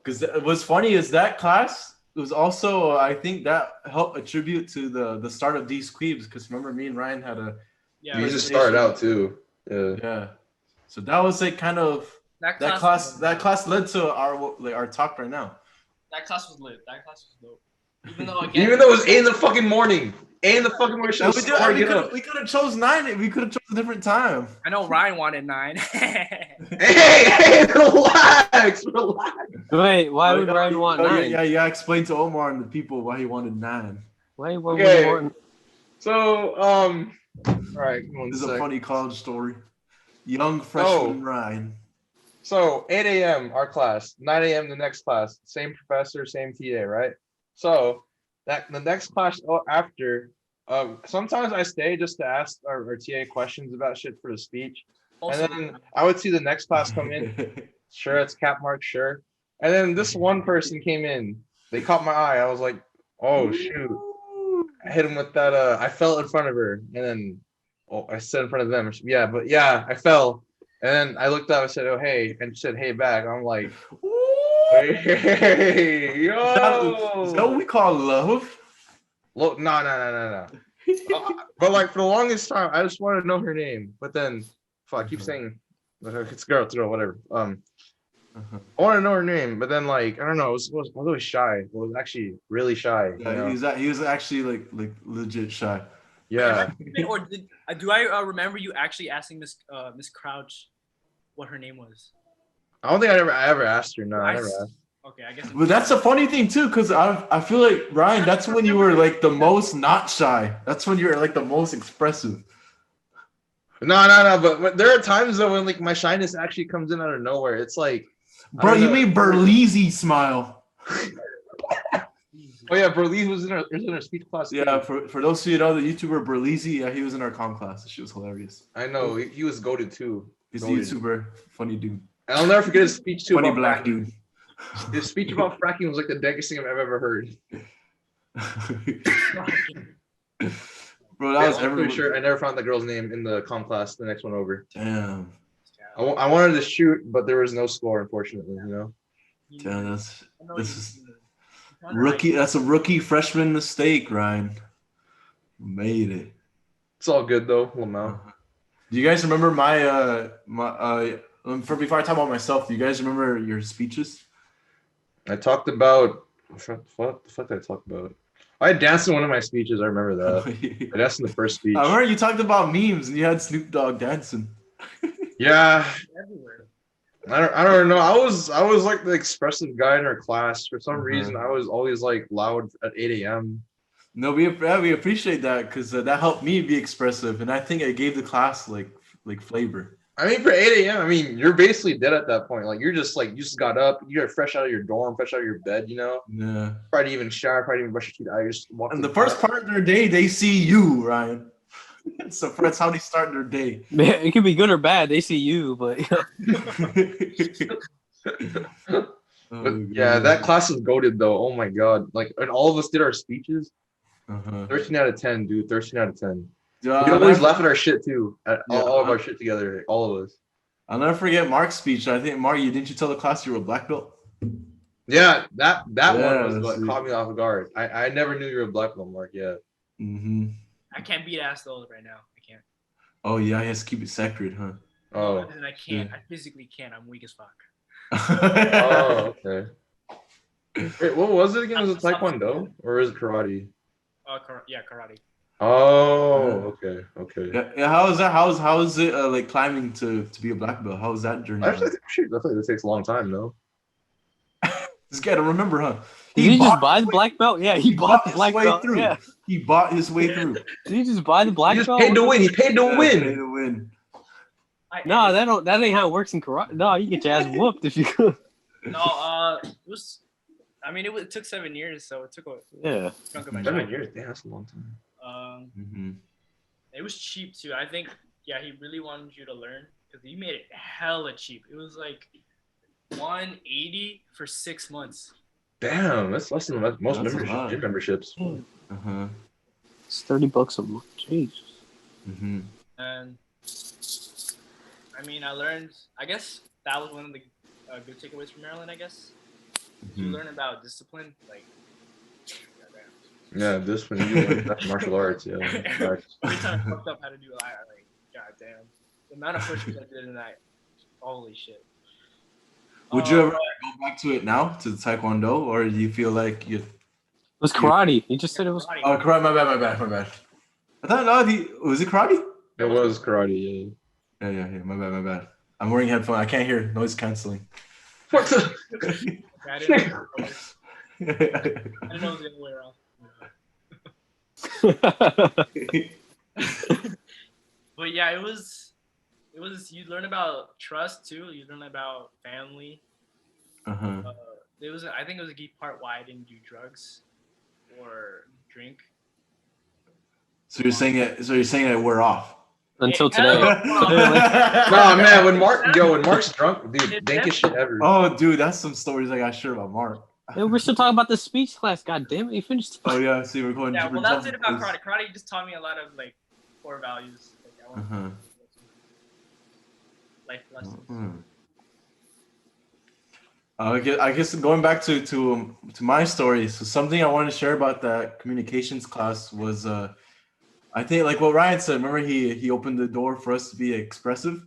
Because what's funny is that class it was also I think that helped attribute to the start of DeezQuibs because remember me and Ryan had a Yeah. You just started out too. Yeah. yeah. So that was like kind of That that class led to our talk right now. That class was lit. That class was dope. Even though again, Even though it was 8 in the fucking morning. 8 in the fucking morning. And We we could have chose 9. We could have chose a different time. I know Ryan wanted 9. Hey, relax. Wait, why would Ryan want 9? Yeah. Explain to Omar and the people why he wanted 9. Why would Okay. he want? So, all right, This is a funny college story. Young freshman Ryan. So 8 a.m. our class, 9 a.m. the next class, same professor, same TA, right? So that the next class after, sometimes I stay just to ask our TA questions about shit for the speech, and then I would see the next class come in. Sure, it's cap mark, sure. And then this one person came in. They caught my eye. I was like, oh shoot! I hit him with that. I fell in front of her, and then I said in front of them. Yeah, but yeah, I fell. And then I looked up, I said, oh, hey, and she said, hey, back. I'm like, hey, yo. Is that what we call love? Look, no. But like for the longest time, I just wanted to know her name. But then, fuck, I keep saying, it's girl, whatever. I want to know her name, but then like, I don't know, I was always shy. I was actually really shy. Yeah, you know? he was actually like legit shy. Yeah. Or do I remember you actually asking Miss Crouch what her name was? I don't think I ever asked her. No, I never asked. Okay, I guess. But that's a funny thing too, because I feel like Ryan, that's when you were like the most not shy. That's when you were like the most expressive. No. But there are times though when like my shyness actually comes in out of nowhere. It's like, bro, you made Berlizzi smile. Oh yeah, Berlizzi was in our speech class. Yeah, for those of you who know the YouTuber Berlizzi, yeah, he was in our comm class. She was hilarious. I know he was goated too. He's a YouTuber, funny dude. And I'll never forget his speech too. Funny about black fracking. dude. His speech about fracking was like the dankest thing I've ever heard. Bro, that was I'm pretty sure I never found the girl's name in the comm class. The next one over. Damn. I wanted to shoot, but there was no score, unfortunately. You know. Damn, this is rookie. That's a rookie freshman mistake, Ryan. Made it. It's all good though, Lamau. Do you guys remember before I talk about myself, do you guys remember your speeches? I talked about what the fuck did I talk about? I danced in one of my speeches. I remember that. I danced in the first speech. I remember you talked about memes and you had Snoop Dogg dancing. Yeah. Everywhere. I don't know. I was like the expressive guy in our class. For some reason, I was always like loud at 8 a.m. No, we appreciate that because that helped me be expressive, and I think it gave the class like flavor. I mean, for 8 a.m., I mean, you're basically dead at that point. Like, you're just like, you just got up, you're fresh out of your dorm, fresh out of your bed, you know? Yeah. Probably even shower, probably even brush your teeth. I just walk. And the first part of their day, they see you, Ryan. So that's how they start their day. Man, it could be good or bad. They see you, but yeah, that class is goated though. Oh my god! Like, and all of us did our speeches. 13 out of 10, dude. 13 out of 10. We always laugh at our shit too. All of our shit together, all of us. I'll never forget Mark's speech. I think Mark, didn't you tell the class you were a black belt? Yeah, that one was what caught me off guard. I never knew you were a black belt, Mark. Yeah. Mm-hmm. I can't beat ass though right now. I can't. Oh yeah, he has to keep it sacred, huh? Oh. And I can't. I physically can't. I'm weak as fuck. Oh, okay. Wait, what was it again? Was it Taekwondo or is it karate? Yeah, karate. Oh, okay. Yeah, how is that? How is it like climbing to be a black belt? How is that journey? Actually, shoot, I feel like it takes a long time, though. This guy don't remember, huh? Did he just buy the black belt? Yeah, he bought the black belt. Through. Yeah, he bought his way through. Did he just buy the black belt? He paid to win. He paid to win. Paid to win. No, that ain't how it works in karate. No, you get your ass whooped if you could. No, it was. I mean, it took 7 years, so it took a chunk of my 7 time. years, yeah, that's a long time. It was cheap too. I think, yeah, he really wanted you to learn because he made it hella cheap. It was like $180 for 6 months. Damn, that's less than most gym memberships. It's $30 a month. Jeez. And I mean, I learned. I guess that was one of the good takeaways from Maryland. I guess you learn about discipline. Like Yeah, this one you learn that's martial arts. Yeah. Every time I fucked up how to do it, I like, goddamn, the amount of push-ups I did in that, holy shit. Would you ever go back to it now, to the Taekwondo, or do you feel like you? It was karate. You just said it was. Karate. Oh, karate. My bad. I thought was it karate? It was karate. Yeah. My bad. I'm wearing headphones. I can't hear noise canceling. What the? I didn't know it was the other way around. But yeah, it was. You learn about trust too. You learn about family. It was. I think it was a key part why I didn't do drugs or drink. So you're saying that we're off Until today. Nah, man. When Mark's drunk, dude, dankest shit ever. Oh, dude, that's some stories I got sure about Mark. Hey, we're still talking about the speech class. God damn it, you finished. Oh yeah, see, we're going. Yeah, well, that's it about karate. Karate just taught me a lot of like core values. Like, life lessons. I guess going back to my story. So something I wanted to share about that communications class was, I think like what Ryan said. Remember, he opened the door for us to be expressive.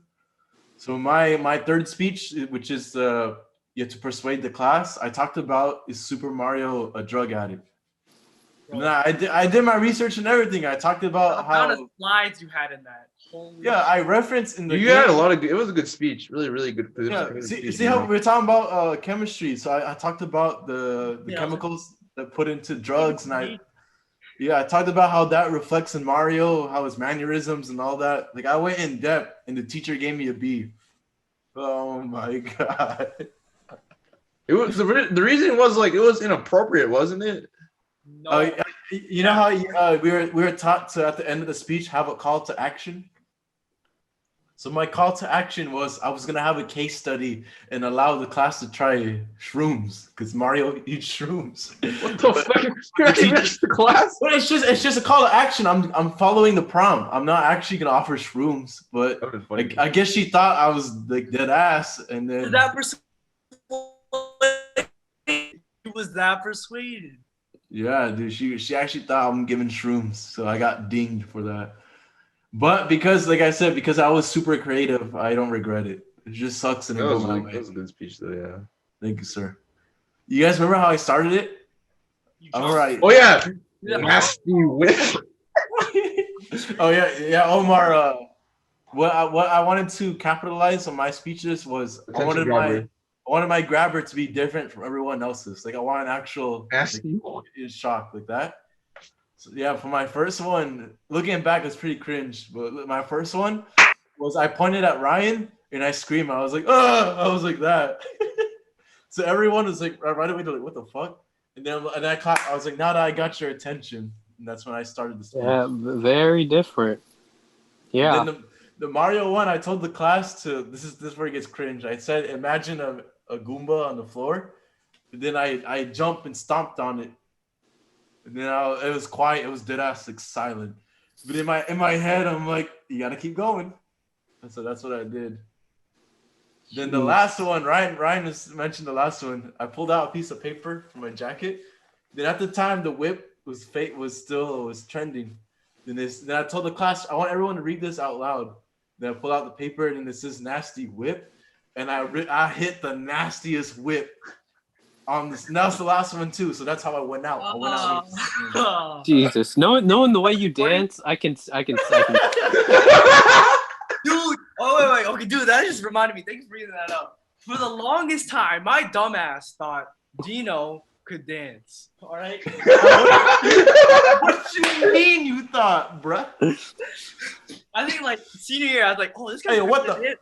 So my third speech, which is you have to persuade the class, I talked about is Super Mario a drug addict. And I did my research and everything. I talked about how the slides you had in that. Holy I referenced in the. You had a lot of good. It was a good speech. Really good. Yeah. See how we're talking about chemistry. So I talked about the chemicals that put into drugs, and I talked about how that reflects in Mario, how his mannerisms and all that. Like I went in depth, and the teacher gave me a B. Oh my god. It was the reason was like it was inappropriate, wasn't it? No. You know how we were taught to at the end of the speech have a call to action. So my call to action was I was gonna have a case study and allow the class to try shrooms because Mario eats shrooms. What the fuck? The class? But it's just a call to action. I'm following the prompt. I'm not actually gonna offer shrooms, but like, I guess she thought I was like dead ass, and then was that persuaded. Yeah, dude, she actually thought I'm giving shrooms, so I got dinged for that. But because, like I said, because I was super creative, I don't regret it. It just sucks. And that was a good speech, though. Yeah. Thank you, sir. You guys remember how I started it? All right. Oh yeah. Nasty whip. Oh yeah, Omar. What I wanted to capitalize on my speeches was I wanted my grabber to be different from everyone else's. Like I want an actual shock like that. So yeah, for my first one, looking back, it's pretty cringe. But my first one was I pointed at Ryan and I screamed. I was like, "Oh!" I was like that. So everyone was like, right away, they're like, "What the fuck?" And then I clapped. I was like, "Now that I got your attention," and that's when I started the speech. Yeah, very different. Yeah. And then the Mario one, I told the class to this is where it gets cringe. I said, "Imagine a Goomba on the floor," and then I jumped and stomped on it. And then it was quiet. It was dead ass, like silent. But in my head, I'm like, you gotta keep going. And so that's what I did. Then the last one, Ryan just mentioned the last one. I pulled out a piece of paper from my jacket. Then at the time, the whip was trending. Then I told the class, I want everyone to read this out loud. Then I pulled out the paper, and it says "nasty whip," and I hit the nastiest whip. That's the last one too, so that's how I went out. Jesus, knowing the way you dance, I can. Dude, wait, okay, dude, that just reminded me. Thanks for bringing that up. For the longest time, my dumbass thought Dino could dance. All right. What you mean you thought, bruh? I think like senior year, I was like, oh, this guy. Hey, what the?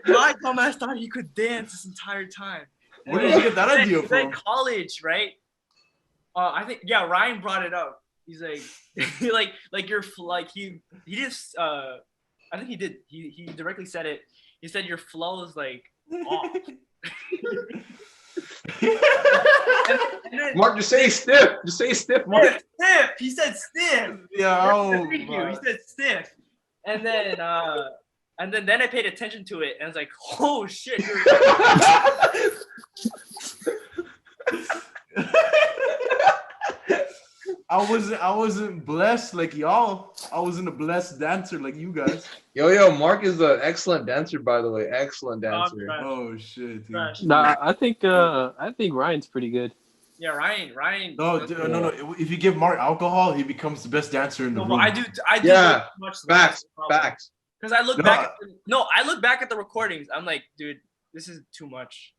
My dumbass thought he could dance this entire time. Where did you get that idea from? In college, right? I think Ryan brought it up. He's like, he just I think he did. He directly said it. He said your flow is like off. and then, Mark, just say stiff. Just say stiff, Mark. Stiff. He said stiff. Yeah. Thank you. He said stiff. And then I paid attention to it, and I was like, "Oh shit!" I wasn't blessed like y'all. I wasn't a blessed dancer like you guys. Yo, Mark is an excellent dancer, by the way. Excellent I'm dancer. trash. Oh shit, dude. Trash. Nah, I think Ryan's pretty good. Yeah, Ryan. No, does- no. If you give Mark alcohol, he becomes the best dancer in the No, room. but I do. Yeah, way too much. Facts. Because I look No. back. I look back at the recordings. I'm like, dude, this is too much.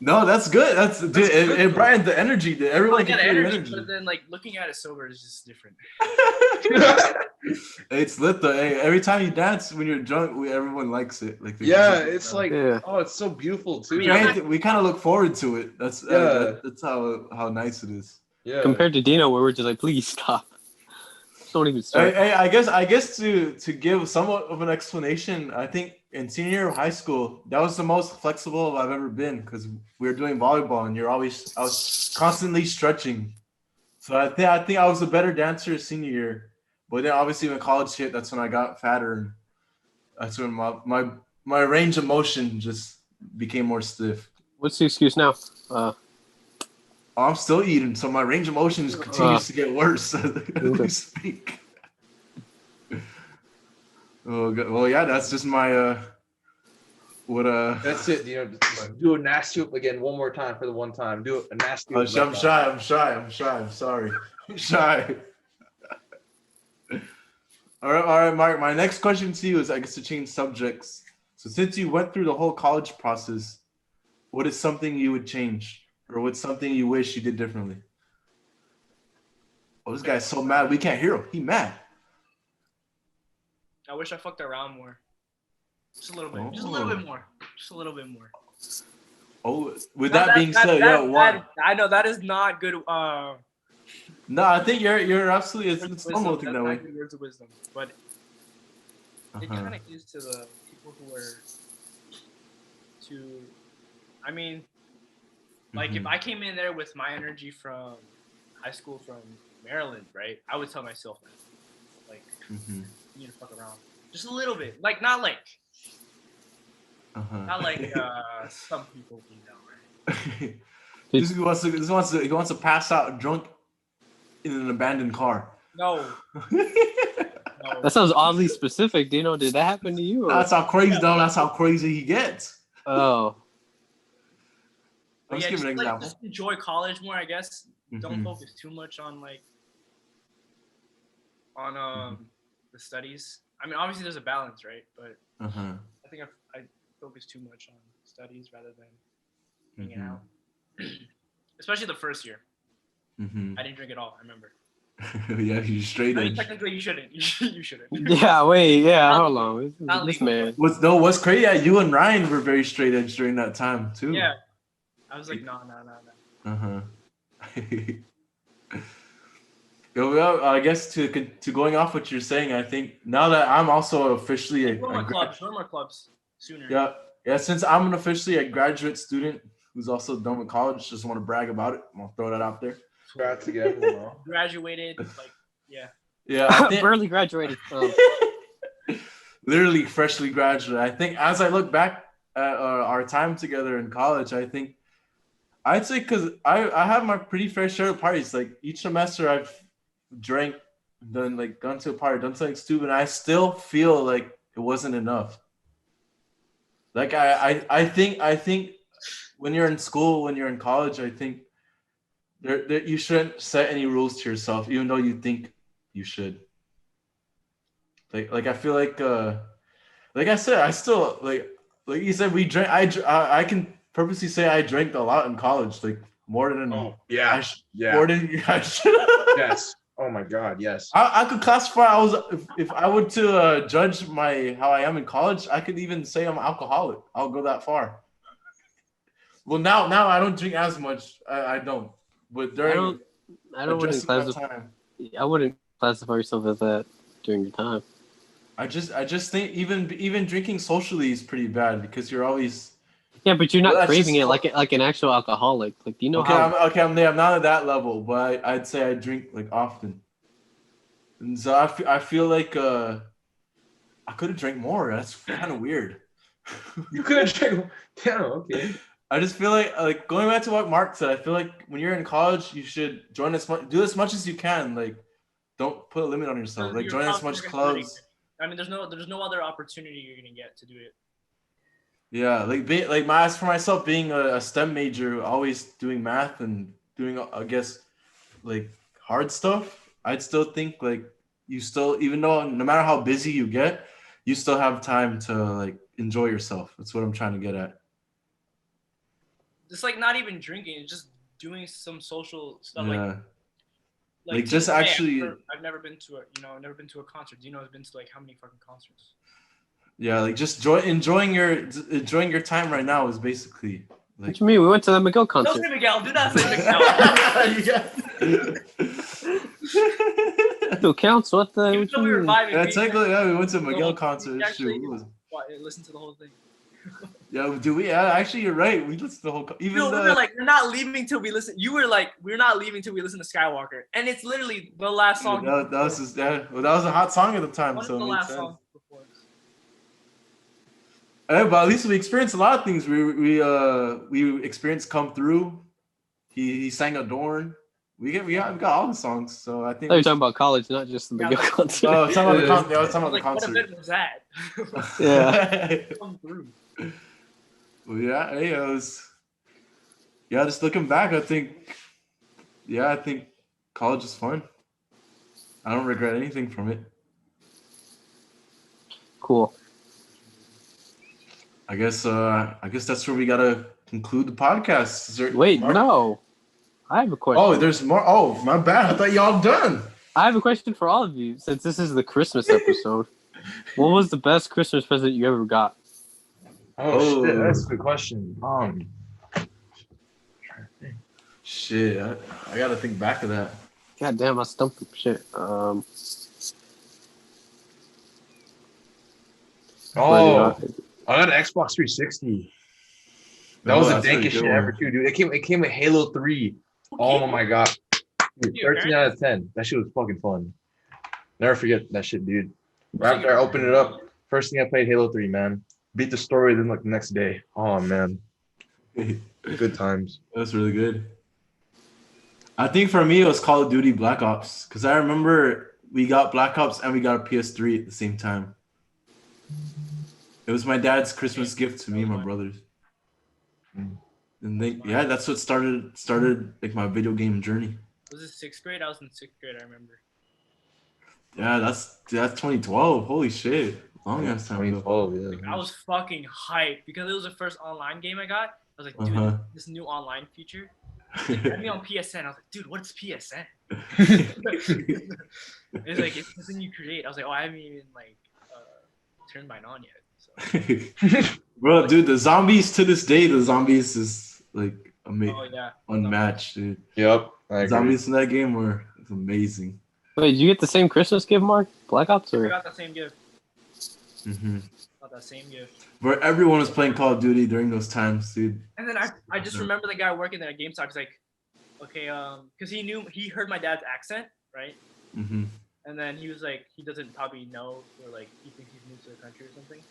No, that's good. That's dude. good. And Brian, the energy. Everyone I can get feel your energy, energy. but then like looking at it sober is just different. It's lit though. Hey, every time you dance when you're drunk, everyone likes it. Like Yeah, it's like, Yeah. oh, it's so beautiful too. we kind of look forward to it. That's that's how nice it is. Yeah. Compared to Dino, where we're just like, please stop. Don't even start. I guess to give somewhat of an explanation, I think in senior year of high school, that was the most flexible I've ever been because we were doing volleyball and I was constantly stretching. So I think I was a better dancer senior year, but then obviously when college hit, that's when I got fatter and that's when my range of motion just became more stiff. What's the excuse now? I'm still eating, so my range of motion just continues to get worse as we speak. Oh, God. Well, yeah, that's just my That's it. You know, just do a nasty whip again one more time for the one time. Do a nasty whip. I'm shy. I'm sorry. I'm shy. All right, Mark. My next question to you is, I guess, to change subjects. So, since you went through the whole college process, what is something you would change, or what's something you wish you did differently? Oh, this guy's so mad. We can't hear him. He mad. I wish I fucked around more. Just a little bit. Just a little bit more. Just a little bit more. Oh, with that being said, what? I know that is not good. No, I think you're absolutely. It's normal to think that way. Good words of wisdom, but it kind of is to the people who are to. I mean, like if I came in there with my energy from high school from Maryland, right? I would tell myself that, like, you need to fuck around just a little bit, like not like some people, you know, right? This wants to pass out drunk in an abandoned car. No. That sounds oddly specific, Dino. Did that happen to you? Or? That's how crazy, though. That's how crazy he gets. Oh. I'm just giving an example. Just enjoy college more, I guess. Don't focus too much on the studies. I mean, obviously there's a balance, right? But I think I focus too much on studies rather than hanging out. Especially the first year. I didn't drink at all. I remember. Yeah, you straight edge. Technically, you shouldn't. You shouldn't. Yeah, wait. Yeah, hold on. This man. What's crazy? Yeah, you and Ryan were very straight edge during that time too. Yeah. I was like, no. Well, I guess to going off what you're saying, I think now that I'm also officially join more clubs sooner. Yeah. Since I'm officially a graduate student who's also done with college, just want to brag about it. I'm gonna throw that out there. Congrats again. Graduated, like, yeah. Yeah, I think, barely graduated. literally freshly graduated. I think as I look back at our time together in college, I'd say because I have my pretty fair share of parties. Like each semester, I've drank, done like gone to a party, done something stupid. And I still feel like it wasn't enough. Like I think when you're in school, when you're in college, I think there you shouldn't set any rules to yourself, even though you think you should. Like I feel like I said, I still like you said, we drank. I can purposely say I drank a lot in college, like more than more than I should. Yes. Oh my God. Yes. I could classify. If I were to judge how I am in college, I could even say I'm an alcoholic. I'll go that far. Well, now I don't drink as much. I don't. But during I wouldn't classify yourself as that during your time. I just think even drinking socially is pretty bad because you're always. Yeah, but you're not craving it like an actual alcoholic. Like, do you know how? I'm not at that level, but I'd say I drink like often, and so I feel like I could have drank more. That's kind of weird. You could have drank. Damn. Okay. I just feel like going back to what Mark said. I feel like when you're in college, you should do as much as you can. Like, don't put a limit on yourself. Like, Your join as college much is gonna clubs. I mean, there's no other opportunity you're gonna get to do it. Yeah, as for myself, being a STEM major, always doing math and doing, I guess, like hard stuff. I'd still think like you still, even though no matter how busy you get, you still have time to like enjoy yourself. That's what I'm trying to get at. It's like not even drinking, it's just doing some social stuff. Yeah. Like to just this day, actually, I've never been to I've never been to a concert. Do you know I've been to like how many fucking concerts? yeah, like just enjoying your time right now is basically What like. you mean? We went to the Miguel Don't concert. say Miguel. Do not say Miguel. Still counts. What the? Even What though you we were mean? vibing, Yeah, technically, yeah, we went to a Miguel concert. we actually Shoot, listen to the whole thing. yeah, do we? Yeah, actually, you're right. We listened to the whole. Even No, we the, were like, we're not leaving till we listen. You were like, we're not leaving till we listen to Skywalker, and it's literally the last song. that was just, yeah, well, that was a hot song at the time, One so of the it made last sense. songs before. But at least we experienced a lot of things. We experienced Come Through. He sang Adorn. We got all the songs. So I think. Oh, you're talking about college, not just the Yeah, Miguel like- concert. Oh, I was talking about the I was concert. like, what event was that? Yeah. Come through. Well, yeah, hey, it was. Yeah, just looking back, I think college is fun. I don't regret anything from it. Cool. I guess that's where we gotta conclude the podcast. Is there Wait, more? no. I have a question. Oh, there's more. Oh, my bad. I thought y'all done. I have a question for all of you, since this is the Christmas episode. What was the best Christmas present you ever got? Oh shit, that's a good question. Shit, I gotta think back to that. God damn, I stumped him. Shit. Oh, I got an Xbox 360. That was the that's a pretty dankest good shit one. ever too, dude. It came with Halo 3. Oh my god. Dude, Dude, 13 out of 10. That shit was fucking fun. Never forget that shit, dude. Right after I opened it up, first thing I played Halo 3, man. Beat the story then like the next day. Oh man. Good times. That's really good. I think for me it was Call of Duty Black Ops because I remember we got Black Ops and we got a PS3 at the same time. It was my dad's Christmas gift to me and my brothers. And that's what started like my video game journey. Was it 6th grade? I was in 6th grade, I remember. Yeah, that's 2012. Holy shit. Long ass time ago. 2012, yeah. I was fucking hyped because it was the first online game I got. I was like, dude, this new online feature. Had me on PSN. I was like, dude, what's PSN? It's like it's something you create. I was like, oh, I haven't even like turned mine on yet. So. Bro, dude, the zombies to this day, the zombies is like unmatched, dude. Yep. I agree. Zombies in that game were amazing. Wait, did you get the same Christmas gift, Mark? Black Ops I or? got that same gift. Mm-hmm. Got that same gift. Where everyone was playing Call of Duty during those times, dude. And then I just remember the guy working there at GameStop. He's like, okay, because he heard my dad's accent, right? Mm-hmm. And then he was like, he doesn't probably know, or like he thinks he's new to the country or something.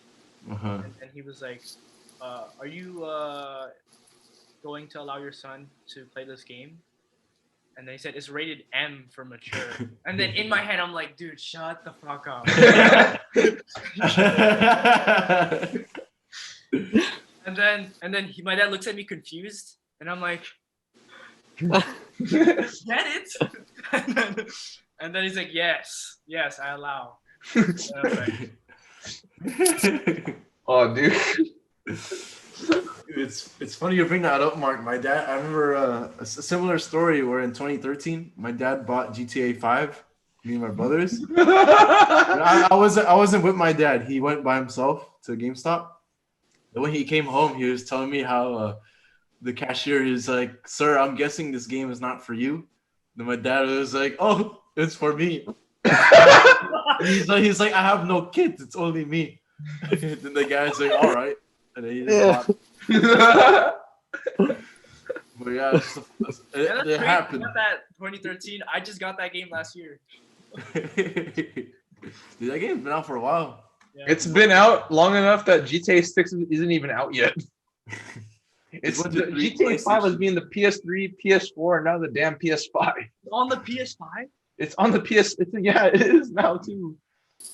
Uh-huh. And he was like, are you going to allow your son to play this game? And then he said, it's rated M for mature. And then in my head, I'm like, dude, shut the fuck up. and then my dad looks at me confused. And I'm like, get it? and then he's like, yes, I allow. And I was like, Oh, dude. It's funny you bring that up, Mark. My dad, I remember a similar story where in 2013, my dad bought GTA 5. Me and my brothers. I wasn't with my dad. He went by himself to GameStop. And when he came home, he was telling me how the cashier is like, "Sir, I'm guessing this game is not for you." Then my dad was like, "Oh, it's for me." he's like, "I have no kids. It's only me." Then the guy's like, "All right." And then he just bought. But yeah, it happened. Got that 2013. I just got that game last year. Dude, that game's been out for a while. Yeah. It's been out long enough that GTA 6 isn't even out yet. It's went the to 3 GTA 5 was PlayStation. being the PS3, PS4, and now the damn PS5. On the PS5? It's on the PS. Yeah, it is now too.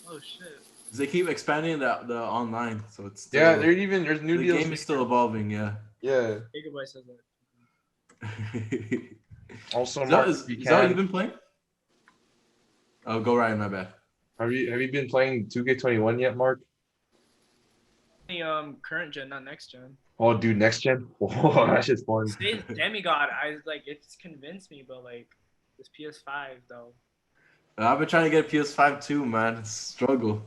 Oh shit. They keep expanding the online, so it's still, Yeah, there's new the deals. game is still evolving. Yeah. Yeah. Gigabyte says that. Also, Is Mark, that, if you is that what can, you've been playing? Oh, go Ryan, my bad. have you been playing 2K21 yet, Mark? The current gen, not next gen. Oh, dude, next gen. Oh, that shit's fun. Today's Demigod, I like it's convinced me, but like this PS5 though. I've been trying to get a PS5 too, man. It's a struggle.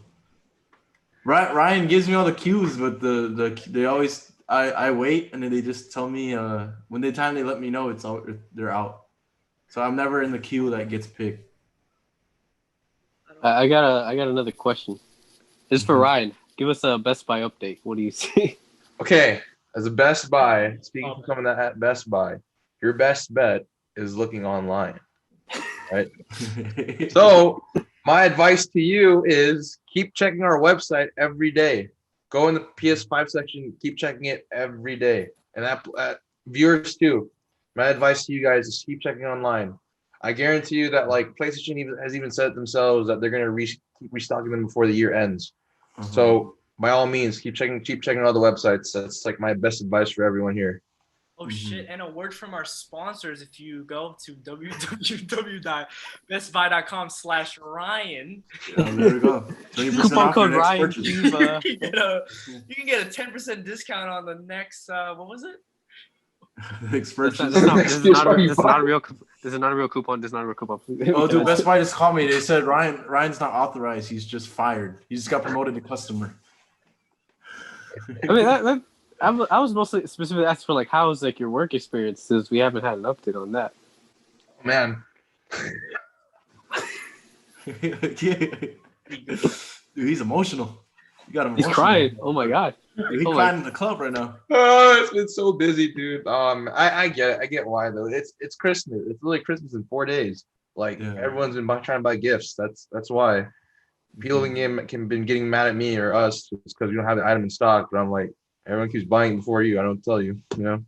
Ryan gives me all the cues, but they always I wait and then they just tell me when they let me know they're out. So I'm never in the queue that gets picked. I got another question. This is for Mhm. Ryan. Give us a Best Buy update. What do you see? Okay, as a Best Buy, speaking from someone that at Best Buy, your best bet is looking online, right? So my advice to you is keep checking our website every day. Go in the PS5 section, keep checking it every day. And that viewers too. My advice to you guys is keep checking online. I guarantee you that like PlayStation has even said it themselves that they're gonna keep restocking them before the year ends. So by all means, keep checking all the websites. That's like my best advice for everyone here. Oh shit! And a word from our sponsors. If you go to www.bestbuy.com/Ryan, there we go. 20% Coupon off your code next Ryan. purchase. you can get a 10% discount on the next. What was it? Next This purchase. is not a real coupon. This is not a real coupon. Oh, dude, Best Buy just called me. They said Ryan's not authorized. He's just fired. He just got promoted to customer. I mean, I was mostly specifically asking for like how's like your work experience, since we haven't had an update on that. Man, Dude, he's emotional. You got him. He's crying. Oh my god. Dude, he's Oh my- crying in the club right now. oh, it's been so busy, dude. I get it. I get why though. It's Christmas. It's really Christmas in 4 days. Like Yeah. everyone's been trying to buy gifts. That's why. People can been getting mad at me or us because we don't have the item in stock. But I'm like, everyone keeps buying it before you. I don't tell you. You know.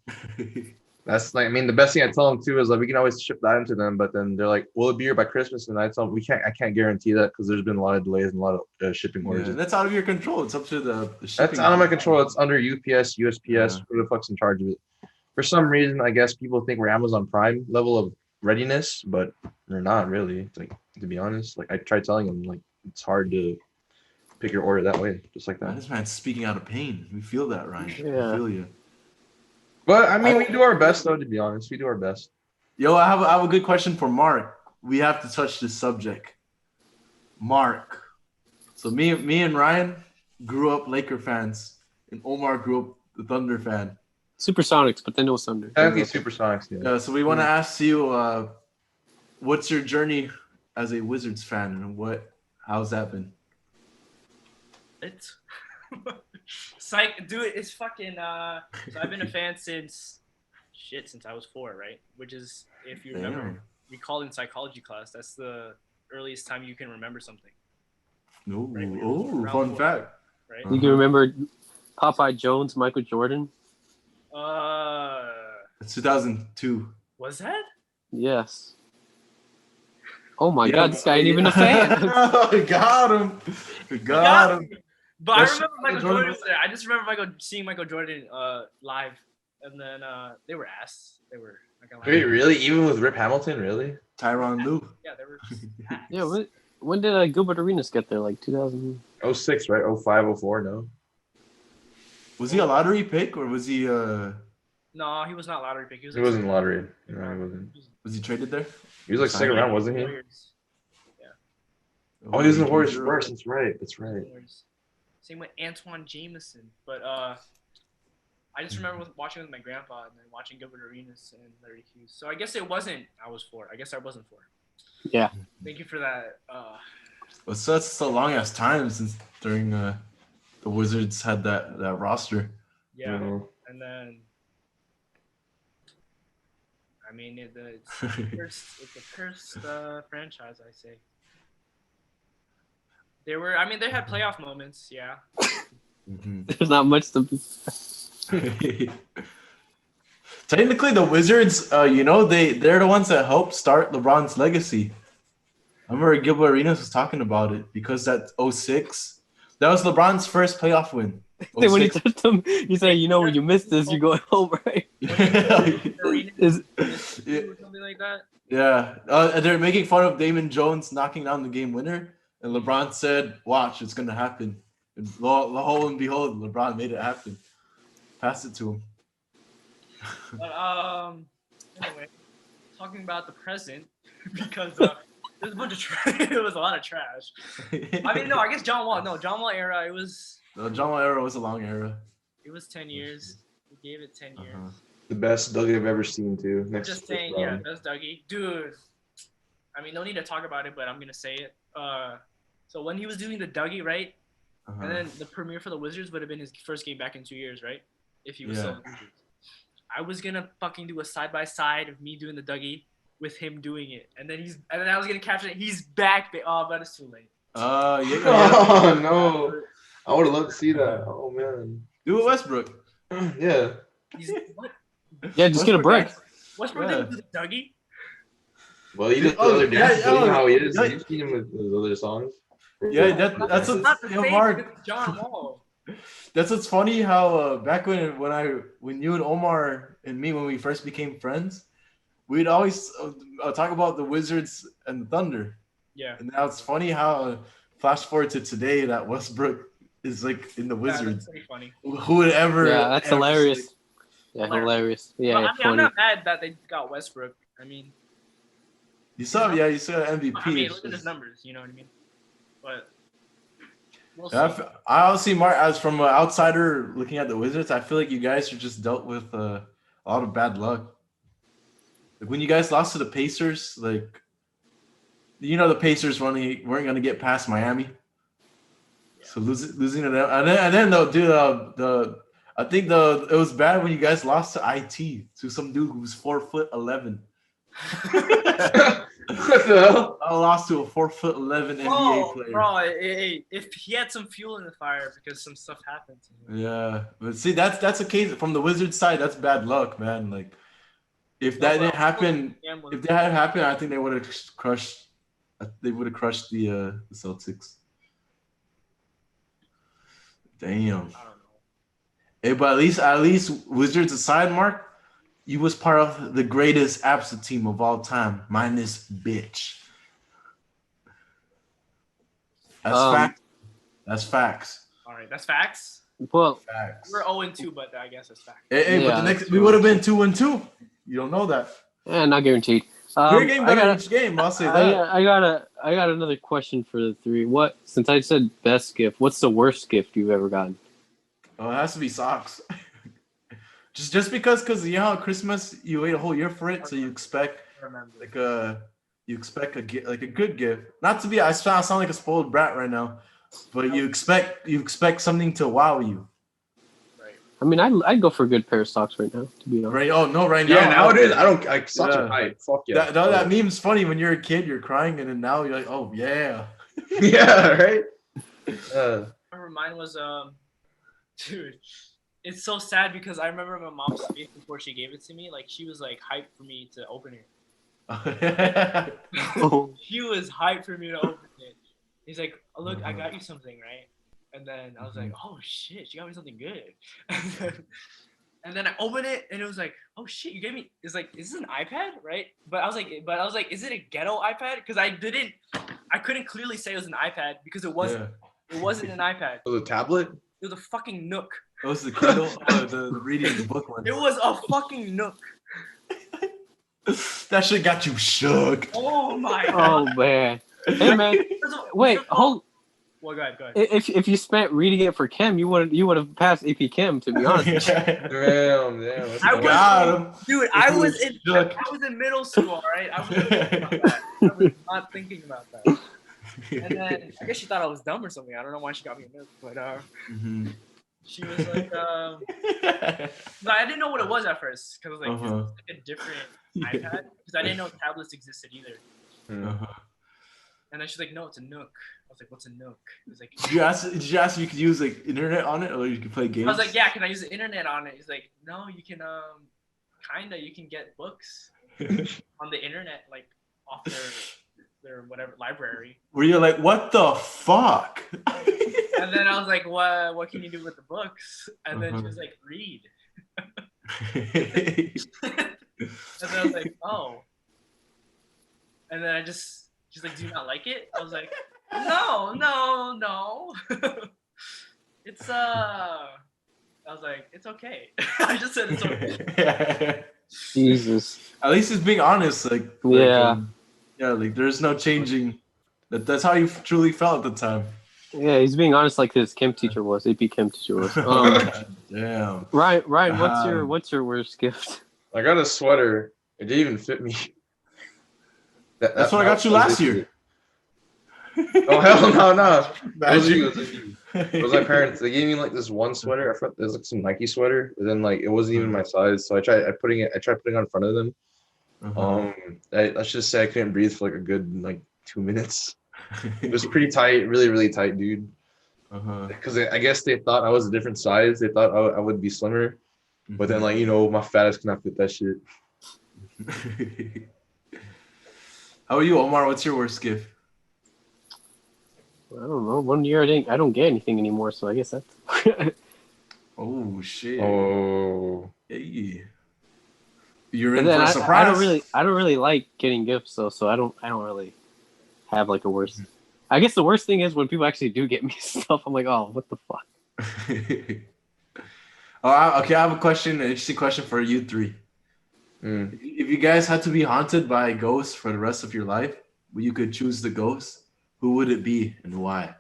That's like, I mean, the best thing I tell them too is like we can always ship the item to them, but then they're like, "Will it be here by Christmas?" And I tell them I can't guarantee that because there's been a lot of delays and a lot of shipping orders. Yeah, that's out of your control. It's up to the shipping. That's out of my control. It's under UPS, USPS. Yeah. Who the fuck's in charge of it? For some reason, I guess people think we're Amazon Prime level of readiness, but they're not really. It's like, to be honest, like I tried telling them, like it's hard to pick your order that way, just like Man, that. this man's speaking out of pain. We feel that, Ryan. Yeah. We feel you. But I mean, we do our best, though. To be honest, we do our best. Yo, I have a good question for Mark. We have to touch this subject. Mark. So me and Ryan grew up Laker fans, and Omar grew up the Thunder fan. Supersonics, but then no Thunder. Technically, Supersonics. Yeah. So we want to ask you, what's your journey as a Wizards fan, and how's that been? It's psych, dude. It's fucking. So I've been a fan since I was 4, right? Which is, if you remember, Damn. we called in psychology class. That's the earliest time you can remember something, No. Right, we were Oh, around fun 4. fact. right? You can remember Popeye Jones, Michael Jordan. It's 2002. Was that? Yes. Oh my Yeah, god, this guy ain't even a fan. We got him. We got him. But I That's remember Michael Jordan. Jordan was there. I just remember seeing Michael Jordan live, and then they were ass. They were. Not gonna lie. Wait, really? Even with Rip Hamilton, really? Tyronn Lue. Yeah, they were just ass. Yeah, when did Gilbert Arenas get there? Like 2000? 06, right? 05, 04, no. Was he a lottery pick or was he No, he was not lottery pick. He He wasn't lottery. No, he wasn't. was he traded there? He was like second round, wasn't he? Warriors. Oh, he was in the Warriors first. That's right. That's right. Warriors. Same with Antoine Jameson, but I just remember watching with my grandpa and then watching Gilbert Arenas and Larry Hughes. So I guess it wasn't. I was 4. I guess I wasn't 4. Yeah. Thank you for that. Well, so that's so long ass time since during the Wizards had that roster. Yeah, Mhm. and then I mean it's a cursed franchise, I say. They had playoff moments, yeah. Mhm. There's not much to be. Technically, the Wizards, they're the ones that helped start LeBron's legacy. I remember Gilbert Arenas was talking about it because that '06, that was LeBron's first playoff win. Then when he 06. touched him, you say, when you missed this, you're going home, right? Is Or something like that. Yeah, they're making fun of Damon Jones knocking down the game winner, and LeBron said, "Watch, it's gonna happen." And lo and behold, LeBron made it happen. Passed it to him. But anyway, talking about the present because there's a bunch of it was a lot of trash. I mean, no, I guess John Wall. No, John Wall era. It was. The John Wall era was a long era. It was 10 years. We gave it 10 years. The best Dougie I've ever seen too. I'm just saying, yeah, best Dougie, dude. I mean, no need to talk about it, but I'm gonna say it. So when he was doing the Dougie, right, and then the premiere for the Wizards would have been his first game back in 2 years, right? If he was still in the Wizards. I was gonna fucking do a side by side of me doing the Dougie with him doing it, and then I was gonna caption it. He's back, but it's too late. Yeah. Oh no, I would have loved to see that. Oh man. Do it, Westbrook. Yeah. He's what? yeah, just get a break. Westbrook didn't do the Dougie. Well, he did the other dance. yeah, You know how he is. yeah. You've seen him with the other songs. Yeah, that's It's not the what's same hard. as John Wall. That's what's funny. How back when you and Omar and me when we first became friends, we'd always talk about the Wizards and the Thunder. Yeah. And now it's funny how flash forward to today that Westbrook is like in the Yeah, Wizards. that's pretty funny. Who would ever? Yeah, that's ever hilarious. say- Yeah, hilarious. Yeah, But, I mean, I'm funny. not mad that they got Westbrook. I mean, You saw MVP. I mean, look at his numbers. You know what I mean? But we'll see. I honestly, Mark, as from an outsider looking at the Wizards, I feel like you guys are just dealt with a lot of bad luck. Like when you guys lost to the Pacers, like the Pacers weren't going to get past Miami, so losing to them, and then though, dude, I think it was bad when you guys lost to IT to some dude who was 4'11". What the hell? I lost to a 4'11" NBA player. Bro, if he had some fuel in the fire because some stuff happened to him. Yeah, but see, that's a case from the Wizards side. That's bad luck, man. Like, if that didn't happen, I think they would have crushed. They would have crushed the Celtics. Damn. I don't know. Hey, but at least Wizards aside, Mark, you was part of the greatest absent team of all time, minus bitch. That's facts. That's facts. All right, that's facts. Well, Facts. We're 0-2, but I guess that's facts. Hey, but Yeah, the next we would have been 2-2. You don't know that. not guaranteed. You're getting I better got each game. I'll say that. I got another question for the three. Since I said best gift, what's the worst gift you've ever gotten? Oh, it has to be socks. just because how Christmas you wait a whole year for it, so you expect Remember. a good gift. Not to be, I sound like a spoiled brat right now, but you expect something to wow you. Right. I mean, I'd go for a good pair of socks right now, to be honest. Right? Oh no, right now. Yeah, nowadays I socks Yeah. are hype. Fuck yeah. That meme's funny when you're a kid, you're crying, and then now you're like, oh yeah. Yeah, right. I remember mine was dude. It's so sad because I remember my mom's face before she gave it to me. Like she was like hyped for me to open it. Oh. He was hyped for me to open it. He's like, oh, look, I got you something, right? And then I was like, oh shit, she got me something good. And then I opened it and it was like, oh shit, you gave me. It's like, is this an iPad, right? But I was like, is it a ghetto iPad? Because I couldn't clearly say it was an iPad because it wasn't. Yeah. It wasn't an iPad. Was it a tablet? It was a fucking Nook. That was the Kindle, the reading the book one. It was a fucking Nook. That shit got you shook. Oh my god. Oh man. Hey man. Wait, hold. Well, go ahead. If you spent reading it for chem, you would have passed AP Chem, to be honest. Damn. Dude, I was in middle school, all right? I was not thinking about that. And then I guess she thought I was dumb or something. I don't know why she got me a Nook, but she was like, no, I didn't know what it was at first because like, it's like a different iPad because I didn't know tablets existed either. And then she's like, no, it's a Nook. I was like, what's a Nook? It was like, Did you ask if you could use like internet on it or you could play games? I was like, yeah, can I use the internet on it? He's like, no, you can kinda you can get books on the internet, like off their whatever library. Where you're like, what the fuck? And then I was like, what can you do with the books? And then she was like, read. And then I was like, oh. And then she's like, do you not like it? I was like, no. It's I was like, it's okay. I just said it's okay. Jesus. At least he's being honest. Like like there's no changing. That's how you truly felt at the time. Yeah, he's being honest, like his chem teacher was. AP chem teacher was. Damn. Ryan, what's your worst gift? I got a sweater. It didn't even fit me. That's what I got you last year. Oh hell no! Imagine. It was my parents. They gave me like this one sweater. I thought there was like some Nike sweater, but then like it wasn't even my size. So I tried putting it on in front of them. Let's just say I couldn't breathe for like a good like 2 minutes. It was pretty tight, really, really tight, dude. Because I guess they thought I was a different size. They thought I would be slimmer, but then like my fat ass cannot fit that shit. How are you, Omar? What's your worst gift? I don't know. One year I don't get anything anymore, so I guess that's. Oh shit! Oh, hey, you're in for a surprise. I don't really like getting gifts, though, so I don't really have like a worst. I guess the worst thing is when people actually do get me stuff. I'm like, oh, what the fuck. Okay, I have a question. An interesting question for you three. If you guys had to be haunted by a ghost for the rest of your life, but you could choose the ghost, who would it be and why?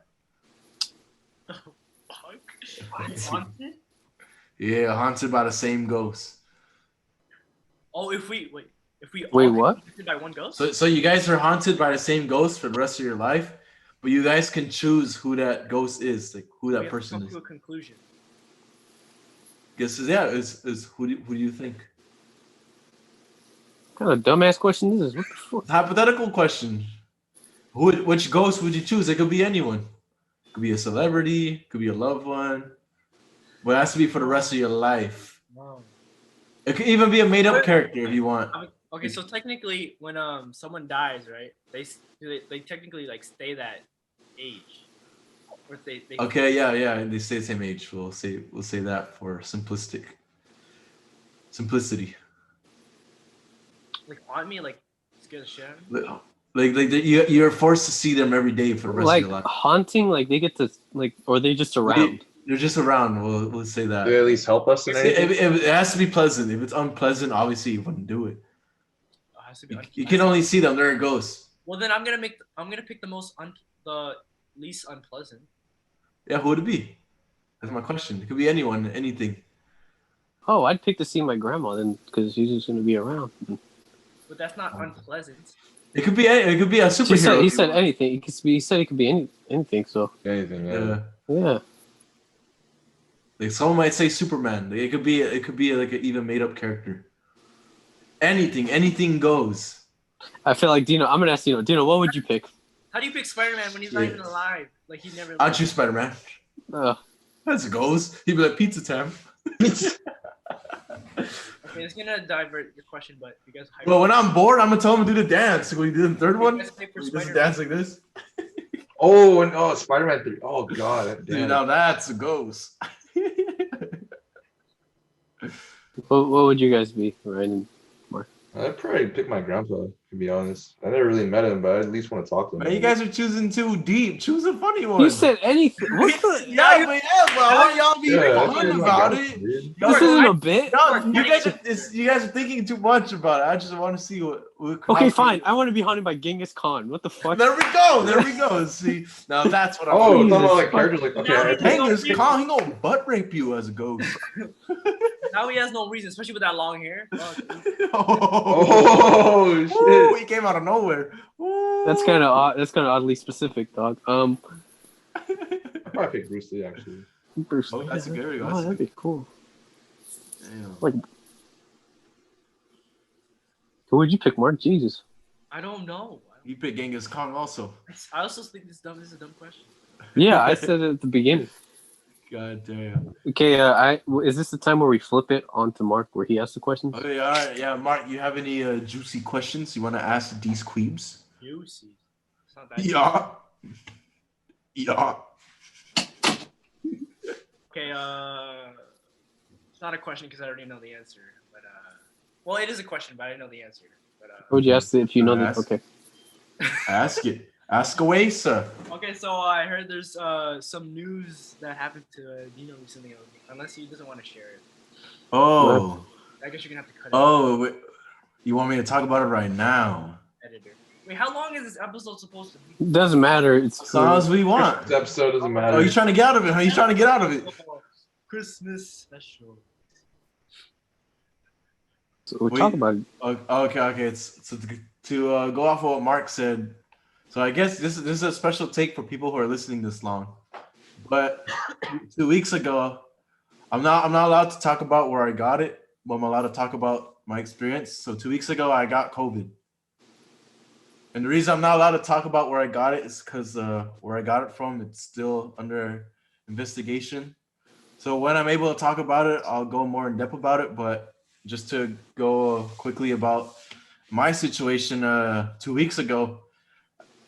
Haunted? Yeah, haunted by the same ghost. Oh, if we Wait, all what? get haunted by one ghost? So you guys are haunted by the same ghost for the rest of your life, but you guys can choose who that ghost is, like who that person is. To a conclusion. Guess is who do you think? What kind of dumbass question is this? What the fuck? Hypothetical question. Which ghost would you choose? It could be anyone. It could be a celebrity. It could be a loved one. But it has to be for the rest of your life. Wow. It could even be a made-up character if you want. Okay, so technically, when someone dies, right? They technically like stay that age, or they Okay, yeah, they stay the same age. We'll say that for simplicity. like haunt me, like scare the shit out of me. Like you're forced to see them every day for the rest of your life. Haunting, like they get to like, or they just around. They're just around. We'll say that. Do they at least help us in anything? It has to be pleasant. If it's unpleasant, obviously you wouldn't do it. It has to be You can only see them. They're ghosts. Well, then I'm gonna pick the least unpleasant. Yeah, who would it be? That's my question. It could be anyone, anything. Oh, I'd pick to see my grandma then, because she's just gonna be around. But that's not unpleasant. It could be a superhero. He said anything. He said it could be anything. So Anything, yeah. Like someone might say Superman. Like, it could be like an even made up character. Anything goes. I feel like Dino. I'm gonna ask Dino. Dino, what would you pick? How do you pick Spider-Man when he's not even alive? Like he's never. I'd choose Spider-Man. That's a ghost. He'd be like pizza time. Okay, it's gonna divert your question, but you guys. Well, when I'm bored, I'm gonna tell him to do the dance. When you do the third one, he does a dance like this. Spider-Man 3. Oh god, dude, now that's a ghost. What would you guys be, Ryan and Mark? I'd probably pick my grandpa, to be honest. I never really met him, but I at least want to talk to him. Man, you guys are choosing too deep. Choose a funny one. You said anything. What the? Yeah, but I want y'all to be fun about it. This isn't a bit. No, you guys are thinking too much about it. I just want to see what okay, fine. I want to be haunted by Genghis Khan. What the fuck? There we go. See, now that's what I'm. Oh, it's not like characters like okay. Genghis Khan, he gonna butt rape you as a ghost. Now he has no reason, especially with that long hair. Oh shit! Ooh, he came out of nowhere. Ooh. That's kind of odd. That's kind of oddly specific, dog. I'd probably pick Bruce Lee actually. Bruce Lee. That's a good one. Oh, that'd be cool. Damn. Like, who would you pick, Mark? Jesus. I don't know. You pick Genghis Khan also. I also think this is a dumb question. Yeah, I said it at the beginning. God damn. Okay, is this the time where we flip it onto Mark where he asks the questions? Okay, all right. Yeah, Mark, you have any juicy questions you want to ask these queebs? Juicy. It's not that. Yeah. Yeah. Okay. It's not a question because I already know the answer. But well, it is a question, but I didn't know the answer. But Would you ask it if you know the? Ask. Okay. Ask it. Ask away, sir. Okay, so I heard there's some news that happened to Dino recently. Unless he doesn't want to share it, Oh. I guess you're gonna have to cut it. Oh, wait. You want me to talk about it right now? Editor. Wait, how long is this episode supposed to be? Doesn't matter. It's As long as we want. This episode doesn't matter. Oh, you trying to get out of it? Huh? You trying to get out of it? Christmas special. So we'll talk about it. Okay. It's so to go off of what Mark said. So I guess this is a special take for people who are listening this long. But 2 weeks ago, I'm not allowed to talk about where I got it, but I'm allowed to talk about my experience. So 2 weeks ago, I got COVID. And the reason I'm not allowed to talk about where I got it is because where I got it from, it's still under investigation. So when I'm able to talk about it, I'll go more in depth about it. But just to go quickly about my situation 2 weeks ago,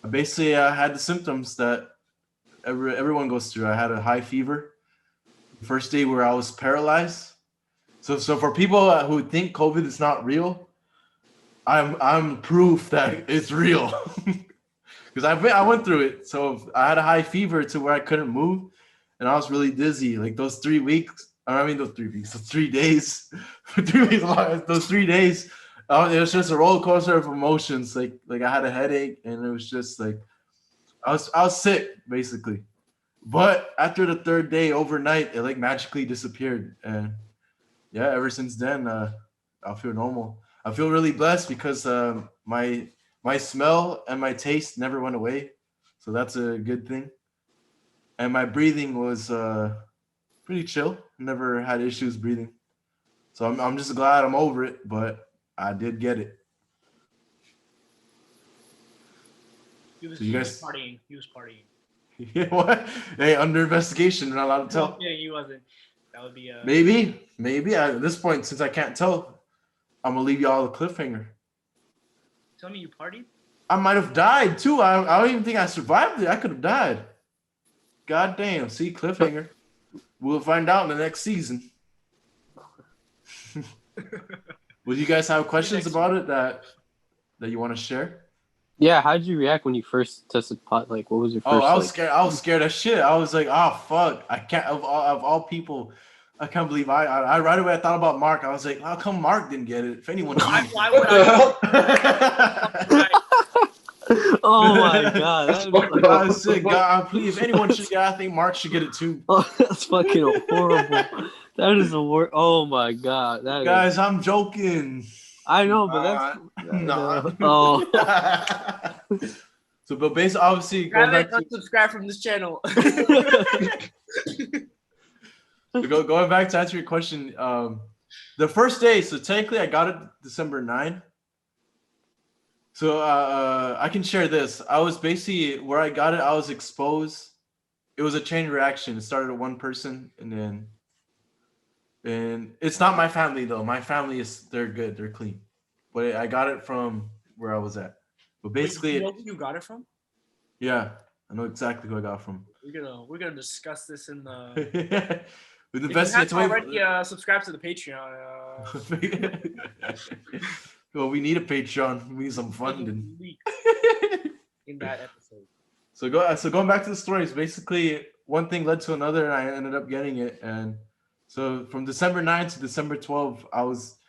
basically I had the symptoms that everyone goes through. I had a high fever. First day where I was paralyzed. So for people who think COVID is not real, I'm proof that it's real. Because I went through it. So I had a high fever to where I couldn't move, and I was really dizzy. Like those 3 weeks. Those 3 weeks. Those 3 days. 3 weeks long. Those 3 days. It was just a roller coaster of emotions. Like I had a headache, and it was just like I was sick basically. But after the 3rd day, overnight, it like magically disappeared, and yeah, ever since then, I feel normal. I feel really blessed because my smell and my taste never went away, so that's a good thing. And my breathing was pretty chill. Never had issues breathing, so I'm just glad I'm over it. But I did get it. He was partying. He was partying. Yeah, what? Hey, under investigation. We're not allowed to tell. Yeah, he wasn't. That would be Maybe at this point, since I can't tell, I'm gonna leave y'all a cliffhanger. Tell me you partied? I might have died too. I don't even think I survived it. I could have died. God damn. See, cliffhanger. We'll find out in the next season. Would you guys have questions about it that you want to share? Yeah, how did you react when you first tested pot? Like, what was your first? I was scared. I was scared as shit. I was like, oh fuck! I can't. Of all people, I can't believe I right away I thought about Mark. I was like, how come Mark didn't get it? If anyone, Why would I? Oh my god! I was sick. God, please, if anyone should get, I think Mark should get it too. Oh, that's fucking horrible. That is the worst. Oh my god! Guys, I'm joking. I know, but that's no. Oh. So, but basically, obviously, going back to subscribe from this channel. Going back to answer your question, the first day. So technically, I got it December 9. So I can share this. I was basically where I got it. I was exposed. It was a chain reaction. It started with one person, and it's not my family though. My family they're good. They're clean. But I got it from where I was at. But basically, wait, you know who you got it from? Yeah, I know exactly who I got from. We're gonna discuss this in the. With the best. You already subscribe to the Patreon. Well, we need a Patreon. We need some funding. In that episode. So going back to the stories, basically one thing led to another, and I ended up getting it. And so from December 9th to December 12th, I was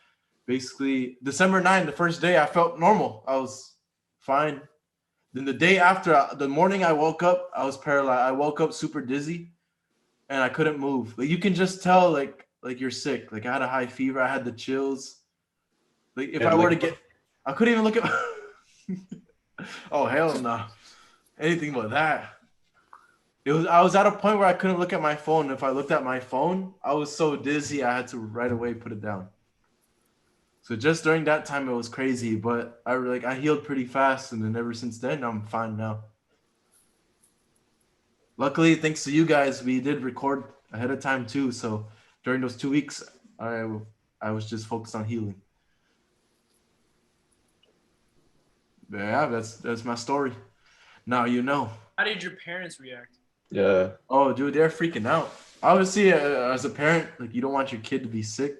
basically December 9th, the first day, I felt normal. I was fine. Then the day after, the morning I woke up, I was paralyzed. I woke up super dizzy, and I couldn't move. Like you can just tell, like you're sick. Like I had a high fever. I had the chills. Like if I were to get, I couldn't even look at. Oh hell no! Anything but that. I was at a point where I couldn't look at my phone. If I looked at my phone, I was so dizzy I had to right away put it down. So just during that time, it was crazy. But I healed pretty fast, and then ever since then, I'm fine now. Luckily, thanks to you guys, we did record ahead of time too. So during those 2 weeks, I was just focused on healing. But yeah, that's my story. Now you know. How did your parents react? Yeah. Oh, dude, they're freaking out. Obviously, as a parent, like you don't want your kid to be sick.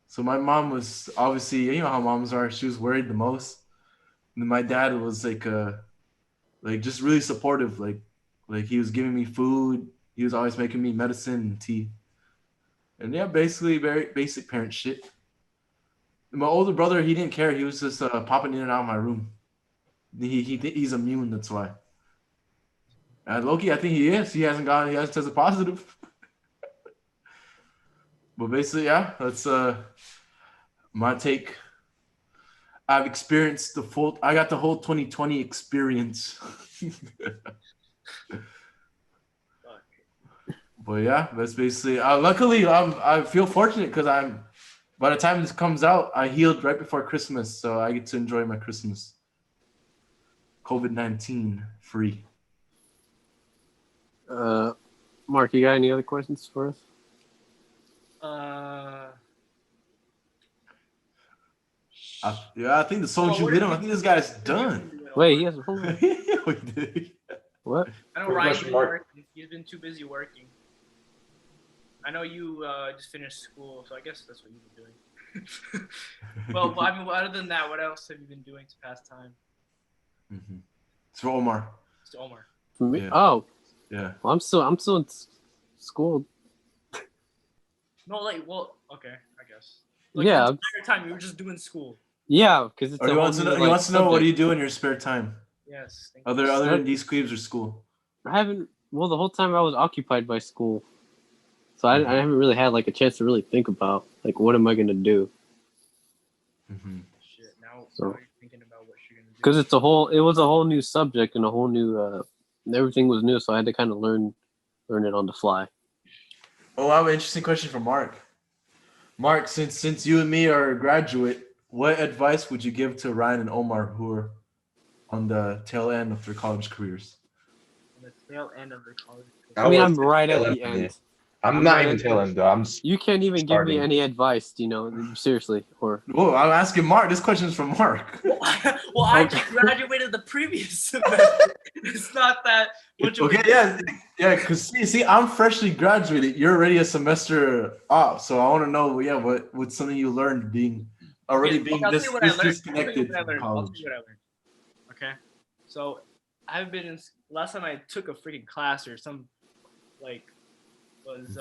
So my mom was obviously, you know how moms are. She was worried the most. And then my dad was like just really supportive. Like he was giving me food. He was always making me medicine and tea. And yeah, basically very basic parent shit. My older brother, he didn't care. He was just popping in and out of my room. He's immune. That's why. And Loki, I think he is. He hasn't tested positive. But basically, yeah, that's my take. I've experienced I got the whole 2020 experience. But yeah, that's basically. Luckily, I feel fortunate because by the time this comes out, I healed right before Christmas, so I get to enjoy my Christmas. COVID-19 free. Mark, you got any other questions for us? I think the soju hit him. I think this guy's done. Wait, he has hold on. What? I know Quick Ryan's question, been Mark. working. He's been too busy working. I know you just finished school, so I guess that's what you've been doing. Well, I mean, other than that, what else have you been doing to pass time? Mm-hmm. It's for Omar. It's Omar. For me? Yeah. Oh, Yeah. well, I'm still in school. No, like, well, okay, I guess. Like, Yeah. the entire time you were just doing school. Yeah, because it's Or a he whole wants to new, know. He like, wants to know what do subject. you do in your spare time, Yes. Thank other than DeezQuibs or school. I haven't. Well, the whole time I was occupied by school, so I Mhm. haven't really had like a chance to really think about like what am I gonna do. Mm-hmm. Shit. Now So- you're thinking about what you're gonna do. Because it was a whole new subject and a whole new everything was new, so I had to kind of learn it on the fly. Oh, I have an interesting question for Mark. Mark, since you and me are a graduate, what advice would you give to Ryan and Omar who are on the tail end of their college careers? On the tail end of the college. I mean, would I'm say right at tail the end, yeah. end. I'm I'm not right even at tail the- end though. I'm You can't even give me Starting. any advice, seriously. Or Whoa, I'm asking Mark. This question is from Mark. Well, I just graduated the previous semester. It's not that much of Okay, yeah. Because see, I'm freshly graduated. You're already a semester off, so I want to know, yeah, what's something you learned already being I'll tell you what I learned. disconnected I'll from tell college. you what I learned. Okay, so I've been in. Last time I took a freaking class or some, like, was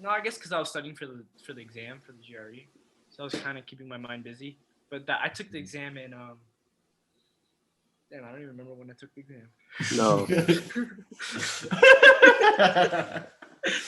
no, I guess because I was studying for the exam for the GRE, so I was kind of keeping my mind busy. But I took the exam in damn, I don't even remember when I took the exam. no.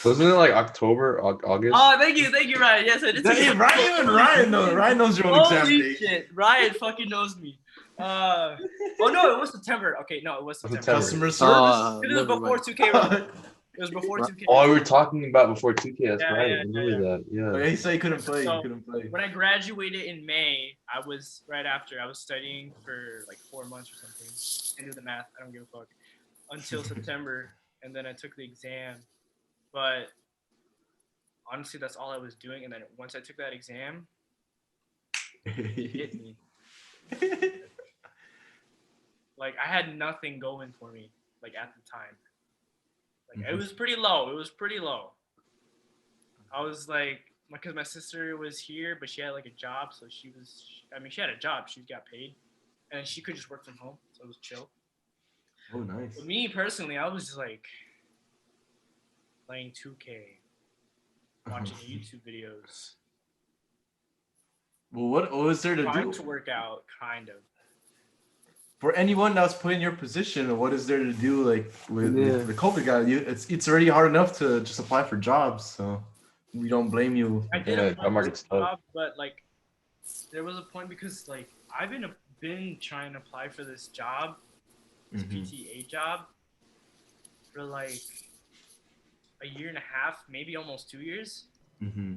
Wasn't it like October, August? Oh, thank you, Ryan. Yes, I did. Hey, Ryan knows. Ryan knows your own exam Holy date. shit, Ryan fucking knows me. Oh no, it was September. Okay, no, it was September. September. Customer service. It was Never before mind. 2K. Release. It was before 2K. Oh, we were talking about before 2K. That's Yeah, right. yeah, I remember that. Oh, Yeah. yeah, he said he couldn't play. So, He couldn't play. When I graduated in May, I was right after. I was studying for like 4 months or something. Can't do the math. I don't give a fuck. Until September, and then I took the exam. But honestly, that's all I was doing. And then once I took that exam, it hit me. Like I had nothing going for me. Like at the time, like it was pretty low. It was pretty low. I was like, because my sister was here, but she had like a job, so she had a job. She got paid, and she could just work from home, so it was chill. Oh, nice. But me personally, I was just like playing 2K, watching YouTube videos, Well, what was there to trying do? to work out, kind of. For anyone that's put in your position, what is there to do? Like with the COVID guy, it's already hard enough to just apply for jobs. So we don't blame you. I did Yeah, apply job for market's a tough. job, but like there was a point because like I've been trying to apply for this job, this PTA job, for like a year and a half, maybe almost 2 years. Mm-hmm.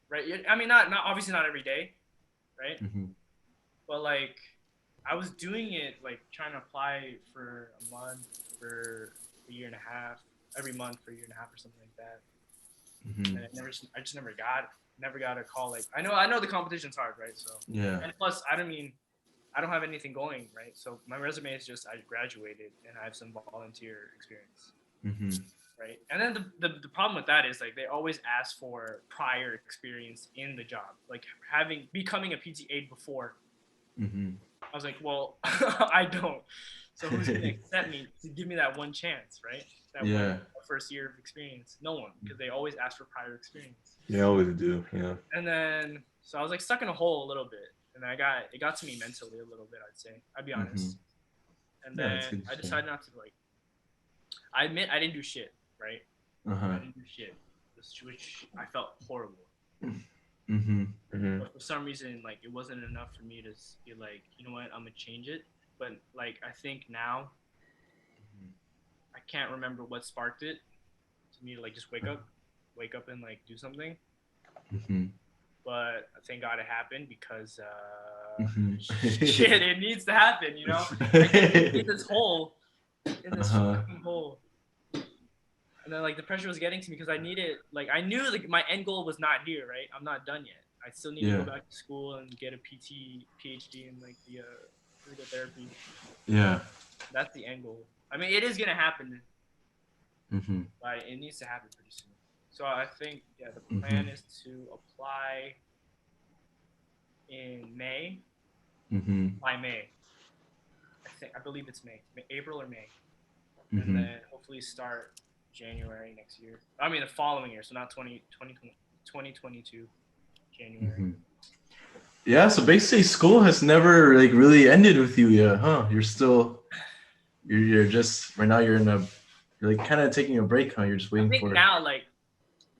Right? I mean, not obviously not every day, right? Mm-hmm. But like I was doing it like trying to apply for a month, for a year and a half, every month for a year and a half or something like that. Mhm. And I just never got a call. Like I know the competition's hard, right? So Yeah. and plus I don't have anything going, right? So my resume is just I graduated and I have some volunteer experience, Mhm. right? And then the problem with that is like they always ask for prior experience in the job, like becoming a PT aide before. Mhm. I was like, well, I don't. So who's gonna accept me to give me that one chance, right? That Yeah. one first year of experience. No one, because they always ask for prior experience. They always do. Yeah. And then so I was like stuck in a hole a little bit, and then it got to me mentally a little bit. I'd be honest. And Yeah, that's then good to I say. decided not to like. I admit I didn't do shit, right? Uh-huh. I didn't do shit, which I felt horrible. Mhm. But for some reason, like it wasn't enough for me to be like, you know what, I'm gonna change it. But like I think now, I can't remember what sparked it to me to like just wake up and like do something. Mhm. But thank God it happened because Mhm. shit, it needs to happen, you know. I can't be in this hole, in this fucking hole. And then like the pressure was getting to me because I knew like my end goal was not here, right? I'm not done yet. I still need to go back to school and get a PhD in like the physical therapy. Yeah. That's the end goal. I mean, it is gonna happen, Mhm. but it needs to happen pretty soon. So I think the plan is to apply in May. Mhm. By May, I believe it's April or May, Mhm. and then hopefully start January next year. I mean the following year, so not 2022 January. Mhm. Yeah, so basically school has never like really ended with you yet, huh? You're just right now you're like kind of taking a break, huh? You're just I waiting think for it. now like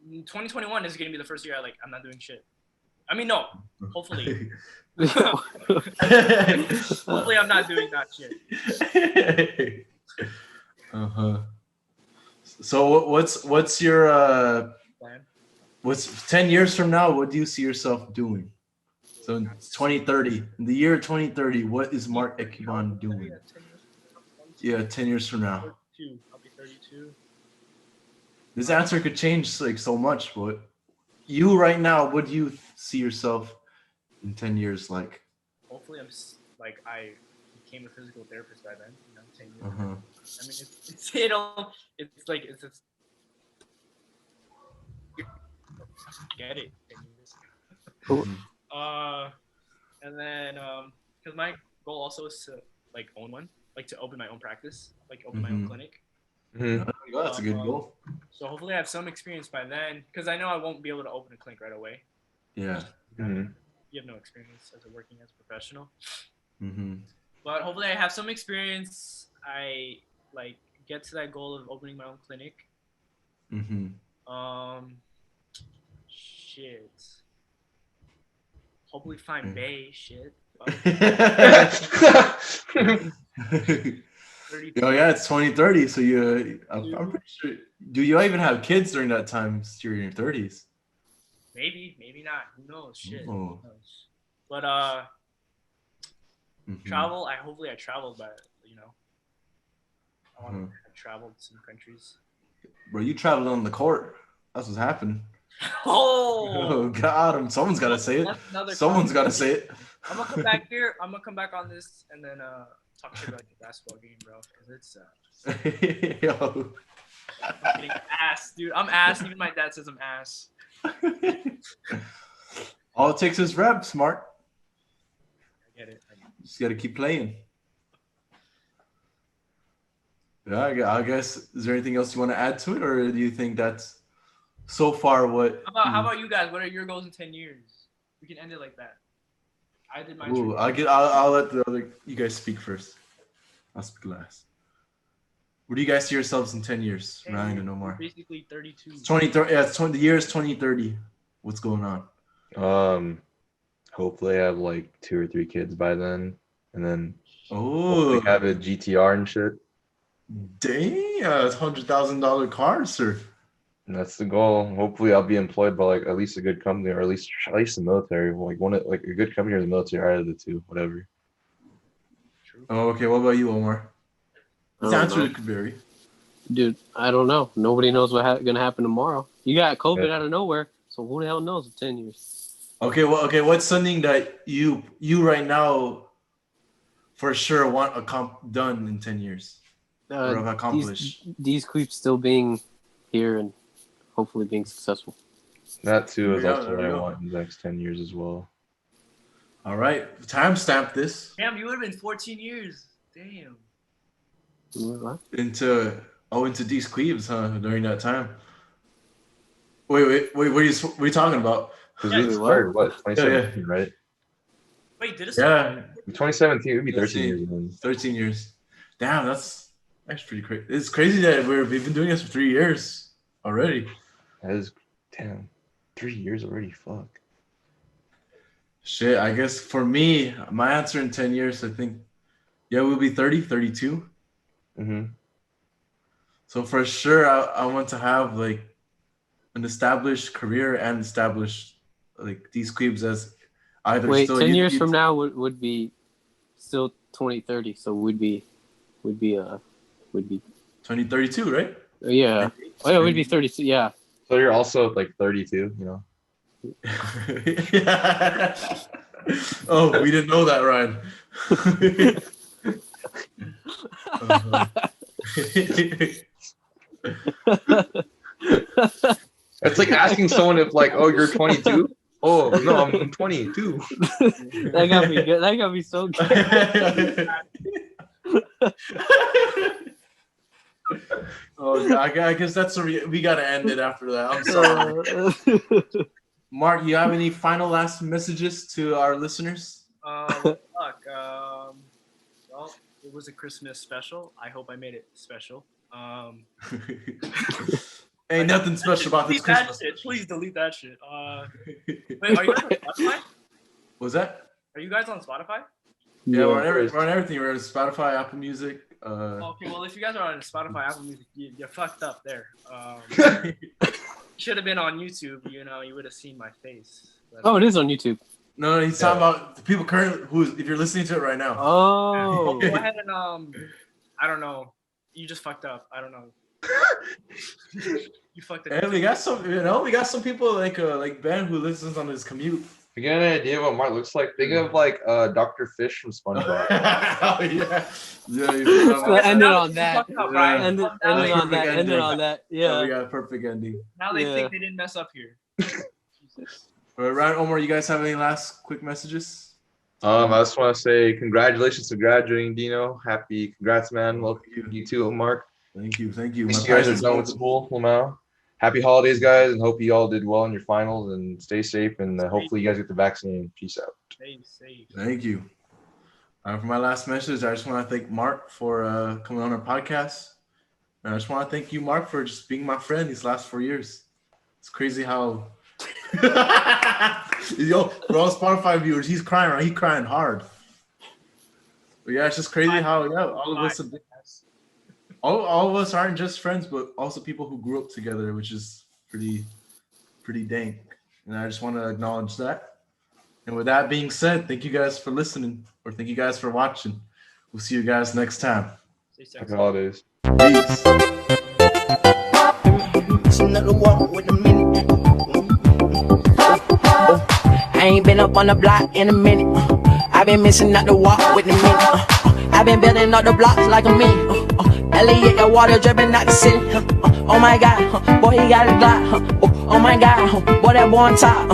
2021 is gonna be the first year I'm not doing shit. I mean no, hopefully. Hopefully I'm not doing that shit. Uh-huh. So what's your Plan. what's 10 years from now, what do you see yourself doing? So in 2030, in the year 2030, what is Mark Edquiban doing? Yeah, 10 years from now. 32. I'll be 32. This answer could change like so much, but you right now, what do you see yourself in 10 years like? Hopefully I became a physical therapist by then, 10 years. Uh-huh. I mean it's get it. 10 years. And then because my goal also is to like own one, like to open my own practice, like open my own clinic. Oh, that's a good goal. So hopefully I have some experience by then, because I know I won't be able to open a clinic right away. Yeah. You have no experience as working as a professional. Mm-hmm. But hopefully I have some experience. I like get to that goal of opening my own clinic. Mm-hmm. Shit. Hopefully find Bay shit. Oh yeah, it's 2030. So I'm pretty sure. Do you even have kids during that time? You're in your 30s. Maybe not. Who knows? Shit. Oh. Who knows? But travel. Hopefully I traveled, but I want to have traveled to some countries. Bro, you traveled on the court. That's what's happened. Oh God, someone's got to say it. Someone's got to say it. I'm gonna come back here. I'm gonna come back on this and then talk shit about your basketball game, bro. Because it's Yo. I'm getting ass, dude. I'm ass. Even my dad says I'm ass. All it takes is reps, Mark. I get it. Just got to keep playing. Yeah, I guess. Is there anything else you want to add to it, or do you think that's so far what? How about you guys? What are your goals in 10 years? We can end it like that. I did my. Ooh, I'll let you guys speak first. I'll speak last. Where do you guys see yourselves in 10 years? Ryan and Omar. Basically 32. 2030. Yeah, it's 20. The year is 2030. What's going on? Hopefully I have like 2 or 3 kids by then, and then hopefully have a GTR and shit. Dang, it's $100,000 car, sir. And that's the goal. Hopefully I'll be employed by like at least a good company, or at least the military. Like a good company or the military, either of the two, whatever. Oh, okay. What about you, Omar? This answer could vary. Dude, I don't know. Nobody knows what's gonna happen tomorrow. You got COVID Yeah. out of nowhere, so who the hell knows in 10 years? Okay, well, okay. What's something that you right now for sure want done in 10 years or accomplished? DeezQuibs still being here and hopefully being successful. That too is Yeah, also there what we I go. want in the next 10 years as well. All right, timestamp this Damn, you would have been 14 years. Damn. What? into DeezQuibs, huh? During that time. Wait. What are you talking about? Because Yeah, we wait, started, what, Yeah, 2017, right? Wait, did it start? Yeah, 2017, it would be 13 years then. 13 years. Damn, that's pretty crazy. It's crazy that we've been doing this for 3 years already. That is, damn, 3 years already, fuck. Shit, I guess for me, my answer in 10 years, I think, yeah, we'll be 30, 32. Mm-hmm. So for sure, I want to have like an established career and established like DeezQuibs as either Wait, still 10 years YouTube- from now would be still 2030, so would be 2032, right? yeah. Oh yeah, we'd be 32. Yeah. So you're also like 32, you know? Yeah. Oh, we didn't know that, Ryan. It's like asking someone if, like, oh, you're 22? Oh, no, I'm 22. That got me good. That got me so good. Oh, God, I guess that's we gotta end it after that. I'm sorry. Mark, you have any final last messages to our listeners? Fuck. Well, it was a Christmas special. I hope I made it special. Ain't nothing special about this Delete that Christmas. shit. Please delete that shit. Wait, are you guys on Spotify? Was that? Are you guys on Spotify? Yeah, we're on everything. We're on Spotify, Apple Music. Okay, well, if you guys are on Spotify, Apple Music, you're fucked up there. Should have been on YouTube. You know, you would have seen my face. But, Oh, it is on YouTube. No, he's talking about the people currently if you're listening to it right now. Oh. Go ahead and I don't know. You just fucked up. I don't know. You fucked it. And we got some people like Ben who listens on his commute. If you get an idea of what Mark looks like, think of like Dr. Fish from SpongeBob. Oh, yeah. So end it on that. Fucked up, Ryan. End it on that. End it on that. Yeah, we Yeah. got a perfect ending. Now they Yeah. think they didn't mess up here. Jesus. All right, Ryan, Omar, you guys have any last quick messages? I just want to say congratulations to graduating, Dino. Happy congrats, man. Welcome you too, Mark. Thank you. You guys are done with school, Lamau. Happy holidays, guys, and hope you all did well in your finals and stay safe. And hopefully, you guys get the vaccine. Peace out. Stay safe. Thank you. For my last message, I just want to thank Mark for coming on our podcast. And I just want to thank you, Mark, for just being my friend these last 4 years. It's crazy how. Yo, for all Spotify viewers, he's crying. Right? He's crying hard. But yeah, it's just crazy how all of us. All of us aren't just friends, but also people who grew up together, which is pretty dank. And I just want to acknowledge that. And with that being said, thank you guys for listening, or thank you guys for watching. We'll see you guys next time. Stay safe. Happy holidays. Peace. Another walk with a minute. I ain't been up on the block in a minute. I've been missing out the walk with the minute. I've been building up the blocks like a minute. Elliot got water dripping out the city. Oh my God, boy he got a Glock. Oh my God, boy that boy on top.